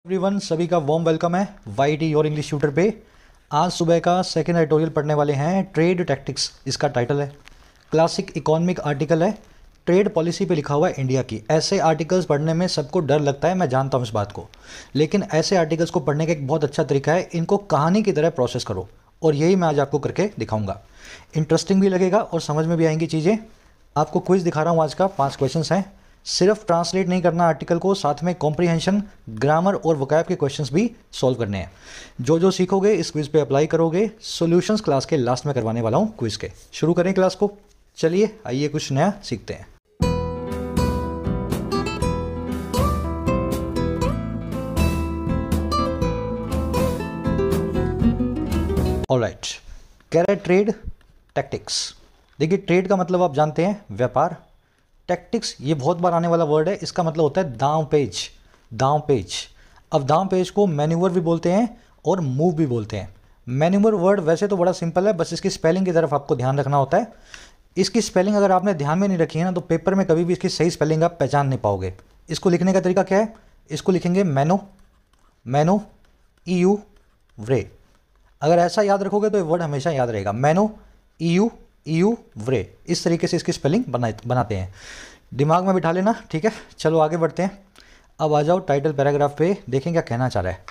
Everyone, सभी का warm welcome है वाईटी योर इंग्लिश ट्यूटर पे। आज सुबह का सेकंड एडिटोरियल पढ़ने वाले हैं, ट्रेड टैक्टिक्स इसका टाइटल है। क्लासिक इकोनॉमिक आर्टिकल है, ट्रेड पॉलिसी पे लिखा हुआ है इंडिया की। ऐसे आर्टिकल्स पढ़ने में सबको डर लगता है, मैं जानता हूँ इस बात को, लेकिन ऐसे आर्टिकल्स को पढ़ने का एक बहुत अच्छा तरीका है, इनको कहानी की तरह प्रोसेस करो, और यही मैं आज आपको करके दिखाऊंगा। इंटरेस्टिंग भी लगेगा और समझ में भी आएंगी चीज़ें। आपको क्विज दिखा रहा हूँ, आज का 5 क्वेश्चंस हैं। सिर्फ ट्रांसलेट नहीं करना आर्टिकल को, साथ में कॉम्प्रिहेंशन, ग्रामर और वोकैब के क्वेश्चंस भी सॉल्व करने हैं। जो जो सीखोगे इस क्विज पे अप्लाई करोगे। सॉल्यूशंस क्लास के लास्ट में करवाने वाला हूँ क्विज के। शुरू करें क्लास को, चलिए आइए कुछ नया सीखते हैं। ऑलराइट, कह रहे ट्रेड टैक्टिक्स। देखिए, ट्रेड का मतलब आप जानते हैं व्यापार। टैक्टिक्स ये बहुत बार आने वाला वर्ड है, इसका मतलब होता है दांव पेच। दांव पेच, अब दांव पेच को मैन्यूवर भी बोलते हैं और मूव भी बोलते हैं। मैन्यूवर वर्ड वैसे तो बड़ा सिंपल है, बस इसकी स्पेलिंग की तरफ आपको ध्यान रखना होता है। इसकी स्पेलिंग अगर आपने ध्यान में नहीं रखी है ना, तो पेपर में कभी भी इसकी सही स्पेलिंग आप पहचान नहीं पाओगे। इसको लिखने का तरीका क्या है, इसको लिखेंगे मैनो, मैनो EU व्रे। अगर ऐसा याद रखोगे तो ये वर्ड हमेशा याद रहेगा, मैनो EU व्रे। इस तरीके से इसकी स्पेलिंग बनाते हैं, दिमाग में बिठा लेना, ठीक है। चलो आगे बढ़ते हैं। अब आ जाओ टाइटल पैराग्राफ पे, देखें क्या कहना चाह रहा है।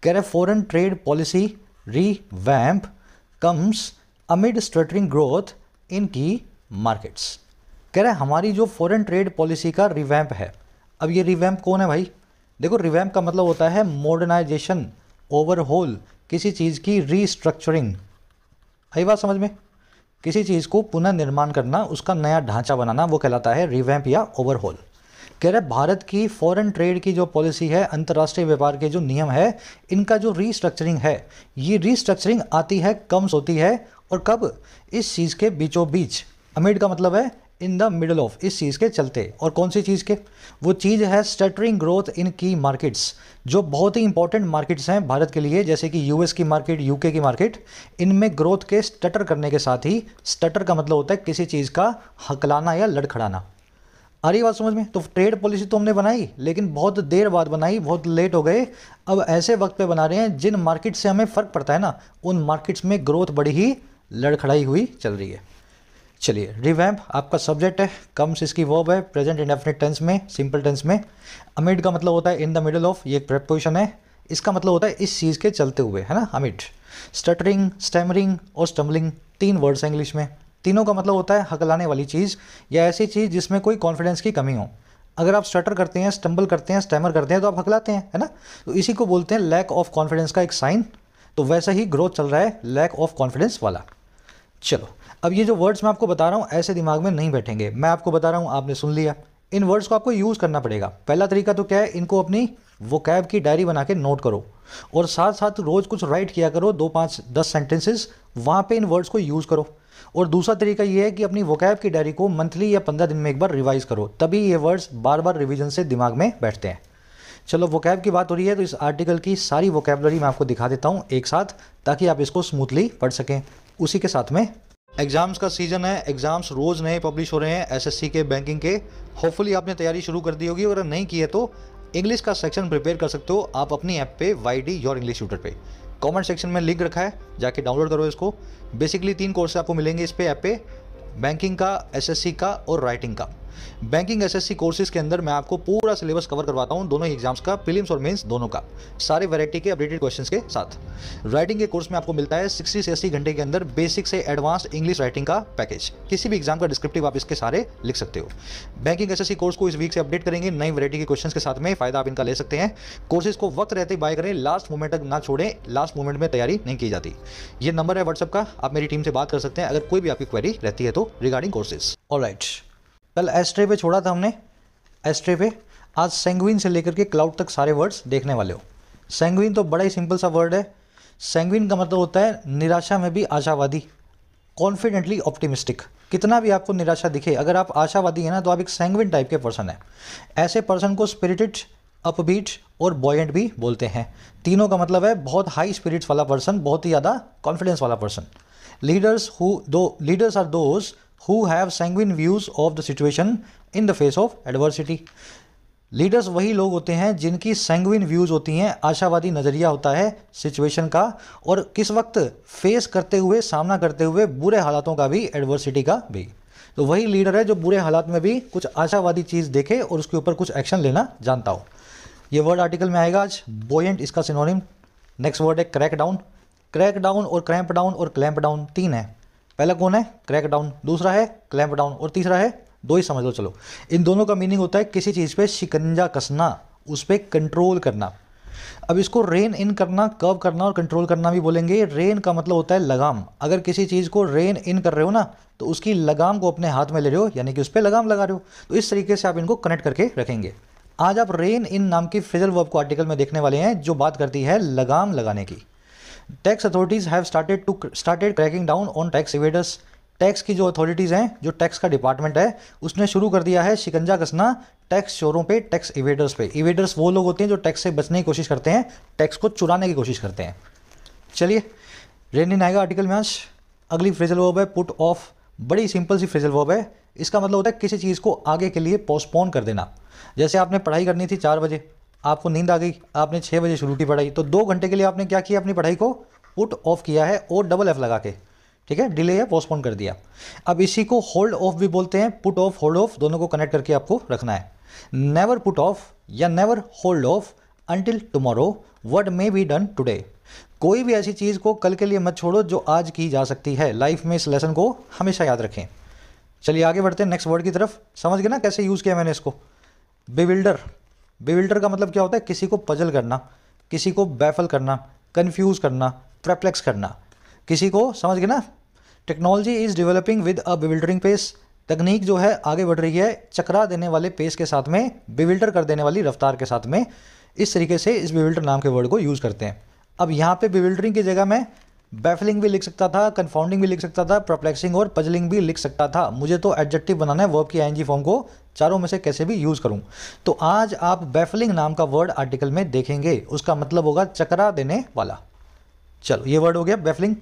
कह रहे foreign trade policy revamp comes amid stuttering growth in की मार्केट्स। कह रहे हमारी जो फॉरेन ट्रेड पॉलिसी का रिवैम्प है। अब ये रिवैम्प कौन है भाई? देखो, रिवैम्प का मतलब होता है मॉडर्नाइजेशन, ओवरहोल, किसी चीज़ की रीस्ट्रक्चरिंग। आई बात समझ में? किसी चीज़ को पुनः निर्माण करना, उसका नया ढांचा बनाना, वो कहलाता है रिवैम्प या ओवरहोल। कह रहे भारत की फॉरेन ट्रेड की जो पॉलिसी है, अंतर्राष्ट्रीय व्यापार के जो नियम है, इनका जो रीस्ट्रक्चरिंग है, ये रीस्ट्रक्चरिंग आती है, कम्स होती है, और कब? इस चीज़ के बीचों बीच। अमिड का मतलब है इन द मिडल ऑफ, इस चीज़ के चलते। और कौन सी चीज़ के? वो चीज़ है स्टटरिंग ग्रोथ इन की मार्केट्स, जो बहुत ही इंपॉर्टेंट मार्केट्स हैं भारत के लिए, जैसे कि US की मार्केट, UK की मार्केट। इनमें ग्रोथ के स्टटर करने के साथ ही, स्टटर का मतलब होता है किसी चीज़ का हकलाना या लड़खड़ाना। आ रही बात समझ में? तो ट्रेड पॉलिसी तो हमने बनाई, लेकिन बहुत देर बाद बनाई, बहुत लेट हो गए। अब ऐसे वक्त पे बना रहे हैं जिन मार्केट से हमें फ़र्क पड़ता है ना, उन मार्केट्स में ग्रोथ बड़ी ही लड़खड़ाई हुई चल रही है। चलिए, रिवैम्प आपका सब्जेक्ट है, कम्स इसकी वर्ब है, प्रेजेंट इंडेफिनिट टेंस में, सिंपल टेंस में। अमिड का मतलब होता है इन द मिडल ऑफ, ये एक प्रेपोजिशन है, इसका मतलब होता है इस चीज़ के चलते हुए, है ना, अमिड। स्टटरिंग, स्टैमरिंग और स्टम्बलिंग 3 वर्ड्स हैं इंग्लिश में। तीनों का मतलब होता है हकलाने वाली चीज़, या ऐसी चीज़ जिसमें कोई कॉन्फिडेंस की कमी हो। अगर आप स्टटर करते हैं, स्टम्बल करते हैं, स्टैमर करते हैं, तो आप हकलाते हैं, है ना। तो इसी को बोलते हैं लैक ऑफ कॉन्फिडेंस का एक साइन। तो वैसा ही ग्रोथ चल रहा है, लैक ऑफ कॉन्फिडेंस वाला। चलो, अब ये जो वर्ड्स मैं आपको बता रहा हूँ ऐसे दिमाग में नहीं बैठेंगे, मैं आपको बता रहा हूँ, आपने सुन लिया। इन वर्ड्स को आपको यूज़ करना पड़ेगा। पहला तरीका तो क्या है, इनको अपनी वोकैब की डायरी बना के नोट करो, और साथ साथ रोज़ कुछ राइट किया करो, 2, 5, 10 सेंटेंसेस, वहाँ पे इन वर्ड्स को यूज़ करो। और दूसरा तरीका ये है कि अपनी वोकैब की डायरी को मंथली या 15 दिन में एक बार रिवाइज करो, तभी ये वर्ड्स बार बार रिवीजन से दिमाग में बैठते हैं। चलो, वोकैब की बात हो रही है, तो इस आर्टिकल की सारी वोकैबलरी मैं आपको दिखा देता हूँ एक साथ, ताकि आप इसको स्मूथली पढ़ सकें। उसी के साथ में एग्ज़ाम्स का सीज़न है, एग्ज़ाम्स रोज़ नए पब्लिश हो रहे हैं, SSC के, बैंकिंग के। होपफुली आपने तैयारी शुरू कर दी होगी, अगर नहीं की है तो इंग्लिश का सेक्शन प्रिपेयर कर सकते हो आप अपनी ऐप पे, वाईटी योर इंग्लिश ट्यूटर पे। कमेंट सेक्शन में लिंक रखा है, जाके डाउनलोड करो इसको। बेसिकली 3 कोर्स आपको मिलेंगे इस पे, ऐप पे, बैंकिंग का, SSC का और राइटिंग का। बैंकिंग SSC कोर्सेज के अंदर मैं आपको पूरा सिलेबस कवर करवाता हूं, दोनों ही एग्जाम्स का, प्रीलिम्स और मेंस दोनों का, सारे वैरायटी के अपडेटेड क्वेश्चंस के साथ। राइटिंग के कोर्स में आपको मिलता है 60 से 80 घंटे के अंदर बेसिक से एडवांस इंग्लिश राइटिंग का पैकेज। किसी भी एग्जाम का डिस्क्रिप्टिव आप इसके सारे लिख सकते हो। बैंकिंग SSC कोर्स को इस वीक से अपडेट करेंगे नई वैरायटी के क्वेश्चन के साथ में, फायदा आप इनका ले सकते हैं। कोर्सेज को वक्त रहते ही बाय करें, लास्ट मोमेंट तक ना छोड़ें, लास्ट मोमेंट में तैयारी नहीं की जाती। ये नंबर है व्हाट्सएप का, आप मेरी टीम से बात कर सकते हैं अगर कोई भी आपकी क्वेरी रहती है तो रिगार्डिंग कोर्सेज। ऑलराइट, कल एस्ट्रे पे छोड़ा था हमने, एस्ट्रे पे। आज सैंग्विन से लेकर के क्लाउड तक सारे वर्ड्स देखने वाले हो। सैंग्विन तो बड़ा ही सिंपल सा वर्ड है। सैंग्विन का मतलब होता है निराशा में भी आशावादी, कॉन्फिडेंटली ऑप्टिमिस्टिक। कितना भी आपको निराशा दिखे, अगर आप आशावादी हैं ना, तो आप एक सैंग्विन टाइप के पर्सन हैं। ऐसे पर्सन को स्पिरिटेड, अपबीट और बॉयेंट भी बोलते हैं। तीनों का मतलब है बहुत हाई स्पिरिट्स वाला पर्सन, बहुत ही ज़्यादा कॉन्फिडेंस वाला person. Leaders are those who have sanguine views of the situation in the face of adversity। Leaders वही लोग होते हैं जिनकी सैंग्विन व्यूज़ होती हैं, आशावादी नज़रिया होता है सिचुएशन का, और किस वक्त फेस करते हुए, सामना करते हुए बुरे हालातों का भी, एडवर्सिटी का भी। तो वही लीडर है जो बुरे हालात में भी कुछ आशावादी चीज़ देखे और उसके ऊपर कुछ एक्शन लेना जानता हो। ये वर्ड आर्टिकल में आएगा आज, बोयेंट इसका सिनोनिम। नेक्स्ट वर्ड है क्रैक डाउन। क्रैक डाउन और क्रैम्प डाउन और क्लैम्प डाउन तीन है। पहला कौन है? क्रैक डाउन, दूसरा है क्लैम्प डाउन, और तीसरा है, दो ही समझ लो चलो। इन दोनों का मीनिंग होता है किसी चीज़ पे शिकंजा कसना, उस पर कंट्रोल करना। अब इसको रेन इन करना, कर्व करना और कंट्रोल करना भी बोलेंगे। रेन का मतलब होता है लगाम। अगर किसी चीज़ को रेन इन कर रहे हो ना, तो उसकी लगाम को अपने हाथ में ले रहे हो, यानी कि उस पर लगाम लगा रहे हो। तो इस तरीके से आप इनको कनेक्ट करके रखेंगे। आज आप रेन इन नाम की फ्रेजल वर्ब को आर्टिकल में देखने वाले हैं, जो बात करती है लगाम लगाने की। Tax authorities have started cracking down on tax evaders. Tax की जो अथॉरिटीज़ हैं, जो टैक्स का डिपार्टमेंट है, उसने शुरू कर दिया है शिकंजा कसना टैक्स चोरों पे, टैक्स इवेडर्स पे। इवेडर्स वो लोग होते हैं जो टैक्स से बचने की कोशिश करते हैं, टैक्स को चुराने की कोशिश करते हैं। चलिए, रेन इन आएगा आर्टिकल में आज। अगली फ्रेजल वर्ब है पुट ऑफ। बड़ी सिंपल सी फ्रेजल वर्ब है। इसका मतलब होता है किसी चीज़ को आगे के लिए पोस्टपोन कर देना। जैसे आपने पढ़ाई करनी थी 4 बजे, आपको नींद आ गई, आपने 6 बजे शुरू की पढ़ाई, तो 2 घंटे के लिए आपने क्या किया? अपनी पढ़ाई को पुट ऑफ किया है, और डबल एफ लगा के, ठीक है, डिले या पोस्टपोन कर दिया। अब इसी को होल्ड ऑफ भी बोलते हैं। पुट ऑफ, होल्ड ऑफ, दोनों को कनेक्ट करके आपको रखना है। नेवर पुट ऑफ या never hold of until tomorrow what may be done today. कोई भी ऐसी चीज़ को कल के लिए मत छोड़ो जो आज की जा सकती है। लाइफ में इस लेसन को हमेशा याद रखें। चलिए आगे बढ़ते हैं नेक्स्ट वर्ड की तरफ। समझ गए ना कैसे यूज़ किया मैंने इसको? बेविल्डर। बेविल्डर का मतलब क्या होता है? किसी को पजल करना, किसी को बैफल करना, कंफ्यूज करना, परप्लेक्स करना, किसी को, समझ गए ना? Technology is developing with a bewildering pace. तकनीक जो है आगे बढ़ रही है चकरा देने वाले पेस के साथ में, बेविल्डर कर देने वाली रफ्तार के साथ में। इस तरीके से इस बेविल्डर नाम के वर्ड को यूज़ करते हैं। अब यहाँ पे बेविल्डरिंग की जगह मैं बैफलिंग भी लिख सकता था, कन्फाउंडिंग भी लिख सकता था, परप्लेक्सिंग और पजलिंग भी लिख सकता था। मुझे तो एडजेक्टिव बनाना है, वर्ब की आईएनजी फॉर्म को चारों में से कैसे भी यूज़ करूं। तो आज आप बैफलिंग नाम का वर्ड आर्टिकल में देखेंगे। उसका मतलब होगा चकरा देने वाला। चलो, ये वर्ड हो गया बैफलिंग।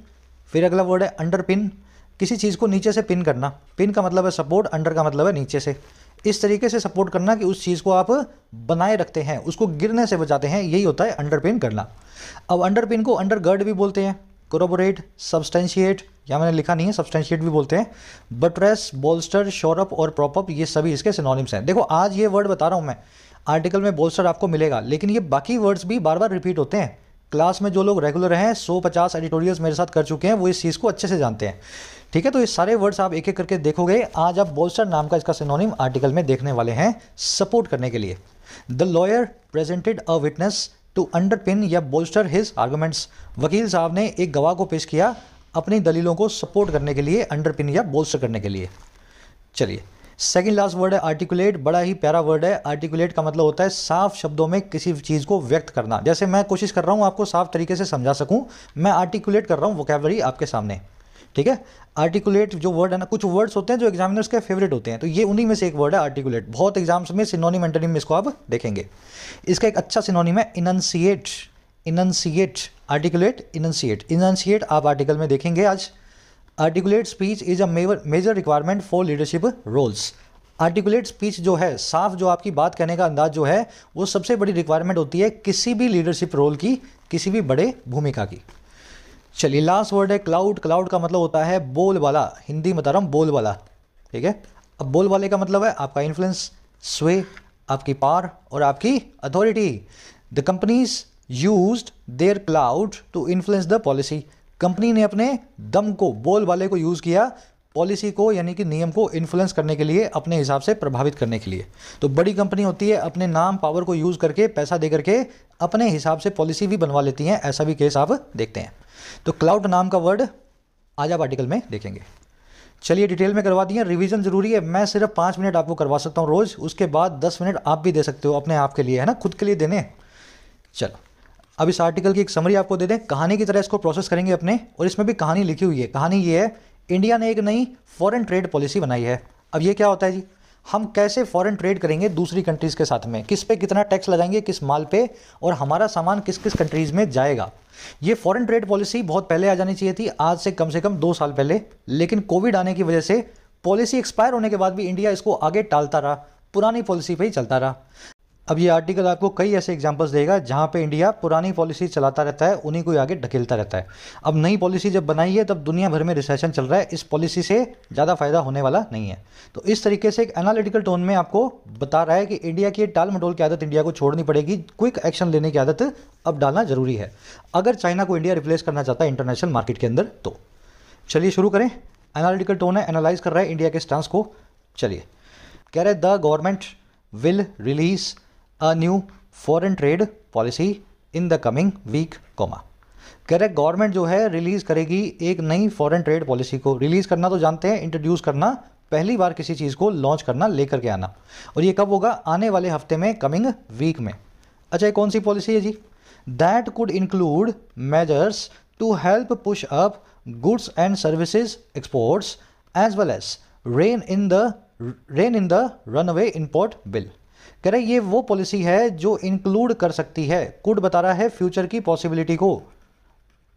फिर अगला वर्ड है अंडरपिन। किसी चीज़ को नीचे से पिन करना। पिन का मतलब है सपोर्ट, अंडर का मतलब है नीचे से। इस तरीके से सपोर्ट करना कि उस चीज़ को आप बनाए रखते हैं, उसको गिरने से बचाते हैं, यही होता है अंडरपिन करना। अब अंडरपिन को अंडरगर्ड भी बोलते हैं, कोरोबोरेट, सब्सटेंशिएट, या मैंने लिखा नहीं है, सब्सटेंशिएट भी बोलते हैं। बट्रेस, बोल्स्टर, शोरअप और प्रॉपअप, ये सभी इसके सिनोनिम्स हैं। देखो, आज ये वर्ड बता रहा हूँ मैं, आर्टिकल में बोल्स्टर आपको मिलेगा, लेकिन ये बाकी वर्ड्स भी बार बार रिपीट होते हैं। क्लास में जो लोग रेगुलर हैं, 150 एडिटोरियल्स मेरे साथ कर चुके हैं, वो इस चीज़ को अच्छे से जानते हैं। ठीक है, तो ये सारे वर्ड्स आप एक एक करके देखोगे। आज आप बोल्स्टर नाम का इसका सिनोनिम आर्टिकल में देखने वाले हैं, सपोर्ट करने के लिए। The lawyer presented a witness to underpin या बोल्स्टर हिज आर्गुमेंट्स। वकील साहब ने एक गवाह को पेश किया अपनी दलीलों को सपोर्ट करने के लिए, अंडरपिन या बोल्स्टर करने के लिए। चलिए, सेकंड लास्ट वर्ड है आर्टिकुलेट। बड़ा ही प्यारा वर्ड है। आर्टिकुलेट का मतलब होता है साफ शब्दों में किसी चीज़ को व्यक्त करना। जैसे मैं कोशिश कर रहा हूँ आपको साफ तरीके से समझा सकूँ, मैं आर्टिकुलेट कर रहा हूँ वोकैबुलरी आपके सामने। ठीक है, आर्टिकुलेट जो वर्ड है ना, कुछ वर्ड्स होते हैं जो एग्जामिनर्स के फेवरेट होते हैं, तो ये उन्हीं में से एक वर्ड है आर्टिकुलेट। बहुत एग्जाम्स में सिनोनिम एंटोनिम में इसको आप देखेंगे। इसका एक अच्छा सिनोनिम है इनंसिएट। इनंसिएट, आर्टिकुलेट, इनंसिएट। इनंसिएट आप आर्टिकल में देखेंगे आज। Articulate speech is a major requirement for leadership roles. Articulate speech जो है, साफ जो आपकी बात कहने का अंदाज जो है, वो सबसे बड़ी रिक्वायरमेंट होती है किसी भी लीडरशिप रोल की, किसी भी बड़े भूमिका की। चलिए, लास्ट वर्ड है क्लाउड। क्लाउड का मतलब होता है बोल वाला। हिंदी में बता रहा हूँ, बोल वाला। ठीक है, अब बोल वाले का मतलब है आपका इन्फ्लुएंस, स्वे, आपकी पावर और आपकी authority. The companies used their clout to influence the policy. Company ने अपने दम को, बोल वाले को यूज़ किया पॉलिसी को, यानी कि नियम को इन्फ्लुएंस करने के लिए, अपने हिसाब से प्रभावित करने के लिए। तो बड़ी कंपनी होती है, अपने नाम पावर को यूज़ करके, पैसा दे करके अपने हिसाब से पॉलिसी भी बनवा लेती हैं। ऐसा भी केस आप देखते हैं। तो क्लाउड नाम का वर्ड आज आप आर्टिकल में देखेंगे। चलिए, डिटेल में करवा दिए। रिवीजन जरूरी है। मैं सिर्फ 5 मिनट आपको करवा सकता हूँ रोज़, उसके बाद 10 मिनट आप भी दे सकते हो अपने आप के लिए, है ना, खुद के लिए देने। चलो, अब इस आर्टिकल की एक समरी आपको दे दें। कहानी की तरह इसको प्रोसेस करेंगे अपने, और इसमें भी कहानी लिखी हुई है। कहानी ये है, इंडिया ने एक नई फॉरेन ट्रेड पॉलिसी बनाई है। अब ये क्या होता है जी? हम कैसे फॉरेन ट्रेड करेंगे दूसरी कंट्रीज़ के साथ में, किस पे कितना टैक्स लगाएंगे, किस माल पे, और हमारा सामान किस किस कंट्रीज़ में जाएगा। ये फॉरेन ट्रेड पॉलिसी बहुत पहले आ जानी चाहिए थी, आज से कम 2 साल पहले, लेकिन कोविड आने की वजह से पॉलिसी एक्सपायर होने के बाद भी इंडिया इसको आगे टालता रहा, पुरानी पॉलिसी पे ही चलता रहा। अब ये आर्टिकल आपको कई ऐसे एग्जांपल्स देगा जहाँ पे इंडिया पुरानी पॉलिसी चलाता रहता है, उन्हीं को आगे ढकेलता रहता है। अब नई पॉलिसी जब बनाई है तब दुनिया भर में रिसेशन चल रहा है, इस पॉलिसी से ज़्यादा फायदा होने वाला नहीं है। तो इस तरीके से एक एनालिटिकल टोन में आपको बता रहा है कि इंडिया की टाल मटोल की आदत इंडिया को छोड़नी पड़ेगी, क्विक एक्शन लेने की आदत अब डालना जरूरी है अगर चाइना को इंडिया रिप्लेस करना चाहता है इंटरनेशनल मार्केट के अंदर। तो चलिए शुरू करें। एनालिटिकल टोन है, एनालाइज कर रहा है इंडिया के स्टांस को। चलिए, कह रहे the government will release a new foreign trade policy in the coming week, comma. कह रहे गवर्नमेंट जो है रिलीज करेगी एक नई फॉरेन ट्रेड पॉलिसी को। रिलीज करना तो जानते हैं, इंट्रोड्यूस करना, पहली बार किसी चीज़ को लॉन्च करना, लेकर के आना। और ये कब होगा? आने वाले हफ्ते में, कमिंग वीक में। अच्छा, ये कौन सी पॉलिसी है जी? That could include measures to help push up goods and services exports as well as rein in the runaway import bill. कह रहे ये वो पॉलिसी है जो इंक्लूड कर सकती है, कुड बता रहा है फ्यूचर की पॉसिबिलिटी को,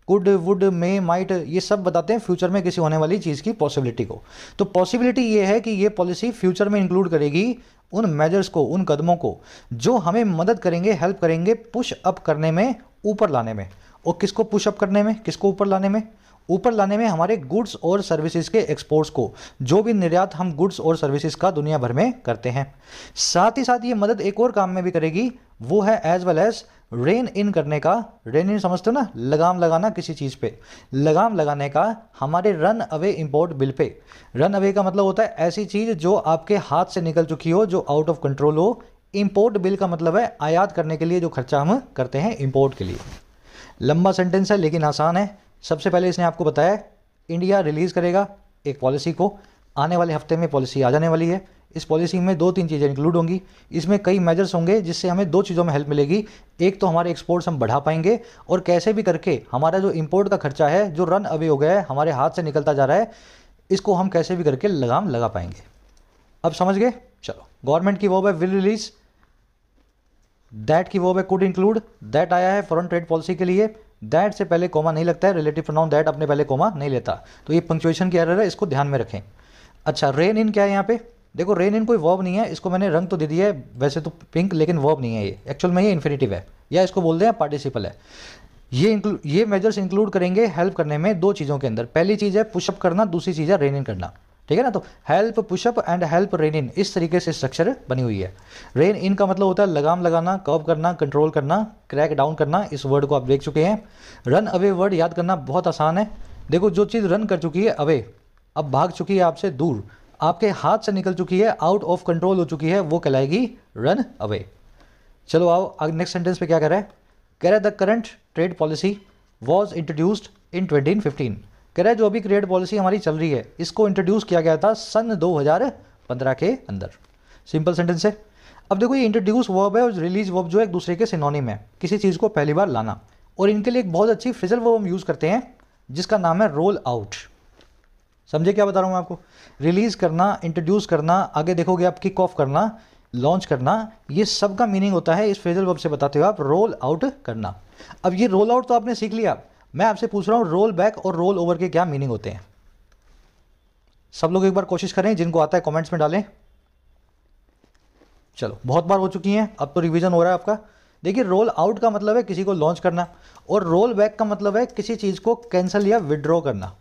कुड, वुड, मे, माइट, ये सब बताते हैं फ्यूचर में किसी होने वाली चीज़ की पॉसिबिलिटी को। तो पॉसिबिलिटी ये है कि ये पॉलिसी फ्यूचर में इंक्लूड करेगी उन मेजर्स को, उन कदमों को जो हमें मदद करेंगे, हेल्प करेंगे पुश अप करने में, ऊपर लाने में। और किसको पुश अप करने में, किसको ऊपर लाने में? ऊपर लाने में हमारे गुड्स और सर्विसेज के एक्सपोर्ट्स को, जो भी निर्यात हम गुड्स और सर्विसेज का दुनिया भर में करते हैं। साथ ही साथ ये मदद एक और काम में भी करेगी, वो है एज वेल एज रेन इन करने का। रेन इन समझते हो ना, लगाम लगाना किसी चीज़ पे, लगाम लगाने का हमारे run away import bill pay. Run away का मतलब होता है ऐसी चीज़ जो आपके हाथ से निकल चुकी हो, जो आउट ऑफ कंट्रोल हो। इंपोर्ट बिल का मतलब है आयात करने के लिए जो खर्चा हम करते हैं इंपोर्ट के लिए। लंबा सेंटेंस है लेकिन आसान है। सबसे पहले इसने आपको बताया इंडिया रिलीज़ करेगा एक पॉलिसी को, आने वाले हफ्ते में पॉलिसी आ जाने वाली है। इस पॉलिसी में 2-3 चीज़ें इंक्लूड होंगी, इसमें कई मेजर्स होंगे जिससे हमें 2 चीज़ों में हेल्प मिलेगी। एक तो हमारे एक्सपोर्ट्स हम बढ़ा पाएंगे, और कैसे भी करके हमारा जो इंपोर्ट का खर्चा है, जो रन अवे हो गया है, हमारे हाथ से निकलता जा रहा है, इसको हम कैसे भी करके लगाम लगा पाएंगे। अब समझ गए? चलो, गवर्नमेंट की वर्ब है विल रिलीज, दैट की वर्ब है कुड इंक्लूड। दैट आया है फॉरेन ट्रेड पॉलिसी के लिए, दैट से पहले कोमा नहीं लगता है, रिलेटिव प्रोनाउन दैट अपने पहले कोमा नहीं लेता, तो ये पंक्चुएशन की एरर है, इसको ध्यान में रखें। अच्छा, रेन इन क्या है यहाँ पे? देखो, रेन इन कोई वर्ब नहीं है, इसको मैंने रंग तो दे दिया है वैसे तो पिंक, लेकिन वर्ब नहीं है ये, एक्चुअल में ये इन्फिनिटिव है, या इसको बोलते हैं पार्टिसिपल है। ये मेजर्स इंक्लूड करेंगे हेल्प करने में 2 चीज़ों के अंदर। पहली चीज़ है पुशअप करना, दूसरी चीज़ है रेन इन करना, ठीक है ना। तो help push up and help rein in, इस तरीके से स्ट्रक्चर बनी हुई है। रेन इन का मतलब होता है लगाम लगाना, कर्व करना, कंट्रोल करना, क्रैक डाउन करना। इस वर्ड को आप देख चुके हैं। रन अवे वर्ड याद करना बहुत आसान है। देखो, जो चीज़ रन कर चुकी है अवे, अब भाग चुकी है आपसे दूर, आपके हाथ से निकल चुकी है, आउट ऑफ कंट्रोल हो चुकी है, वो कहलाएगी रन अवे। चलो आओ आगे नेक्स्ट सेंटेंस पे क्या कह रहा है? कह रहा है the current trade policy was introduced in 2015। कह रहा है जो अभी ट्रेड पॉलिसी हमारी चल रही है, इसको इंट्रोड्यूस किया गया था सन 2015 के अंदर। सिंपल सेंटेंस है। अब देखो, ये इंट्रोड्यूस वर्ब है और रिलीज वर्ब जो है एक दूसरे के सिनोनिम है, किसी चीज़ को पहली बार लाना। और इनके लिए एक बहुत अच्छी फ्रेजल वर्ब हम यूज़ करते हैं जिसका नाम है रोल आउट। समझे क्या बता रहा हूँ मैं आपको? रिलीज करना, इंट्रोड्यूस करना, आगे देखोगे आप किक ऑफ करना, लॉन्च करना, ये सब का मीनिंग होता है इस फ्रेजल वर्ब से बताते हो आप रोल आउट करना। अब ये रोल आउट तो आपने सीख लिया, मैं आपसे पूछ रहा हूँ रोल बैक और रोल ओवर के क्या मीनिंग होते हैं। सब लोग एक बार कोशिश करें, जिनको आता है कमेंट्स में डालें। चलो, बहुत बार हो चुकी हैं, अब तो रिवीजन हो रहा है आपका। देखिए, रोल आउट का मतलब है किसी को लॉन्च करना, और रोल बैक का मतलब है किसी चीज़ को कैंसिल या विड्रॉ करना।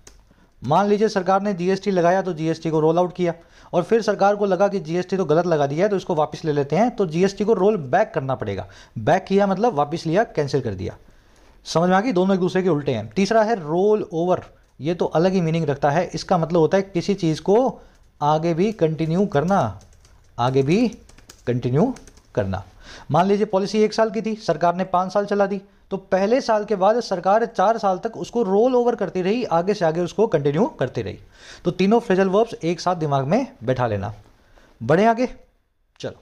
मान लीजिए सरकार ने जीएसटी लगाया तो जीएसटी को रोल आउट किया, और फिर सरकार को लगा कि जीएसटी तो गलत लगा दिया है तो इसको वापस ले लेते हैं, तो जीएसटी को रोल बैक करना पड़ेगा। बैक किया मतलब वापस लिया, कैंसिल कर दिया। समझ में आ गई? दोनों एक दूसरे के उल्टे हैं। तीसरा है रोल ओवर, ये तो अलग ही मीनिंग रखता है। इसका मतलब होता है किसी चीज़ को आगे भी कंटिन्यू करना, आगे भी कंटिन्यू करना। मान लीजिए पॉलिसी 1 साल की थी, सरकार ने 5 साल चला दी, तो पहले साल के बाद सरकार 4 साल तक उसको रोल ओवर करती रही, आगे से आगे उसको कंटिन्यू करती रही। तो तीनों फ्रेजल वर्ब्स एक साथ दिमाग में बैठा लेना। बढ़े आगे, चलो।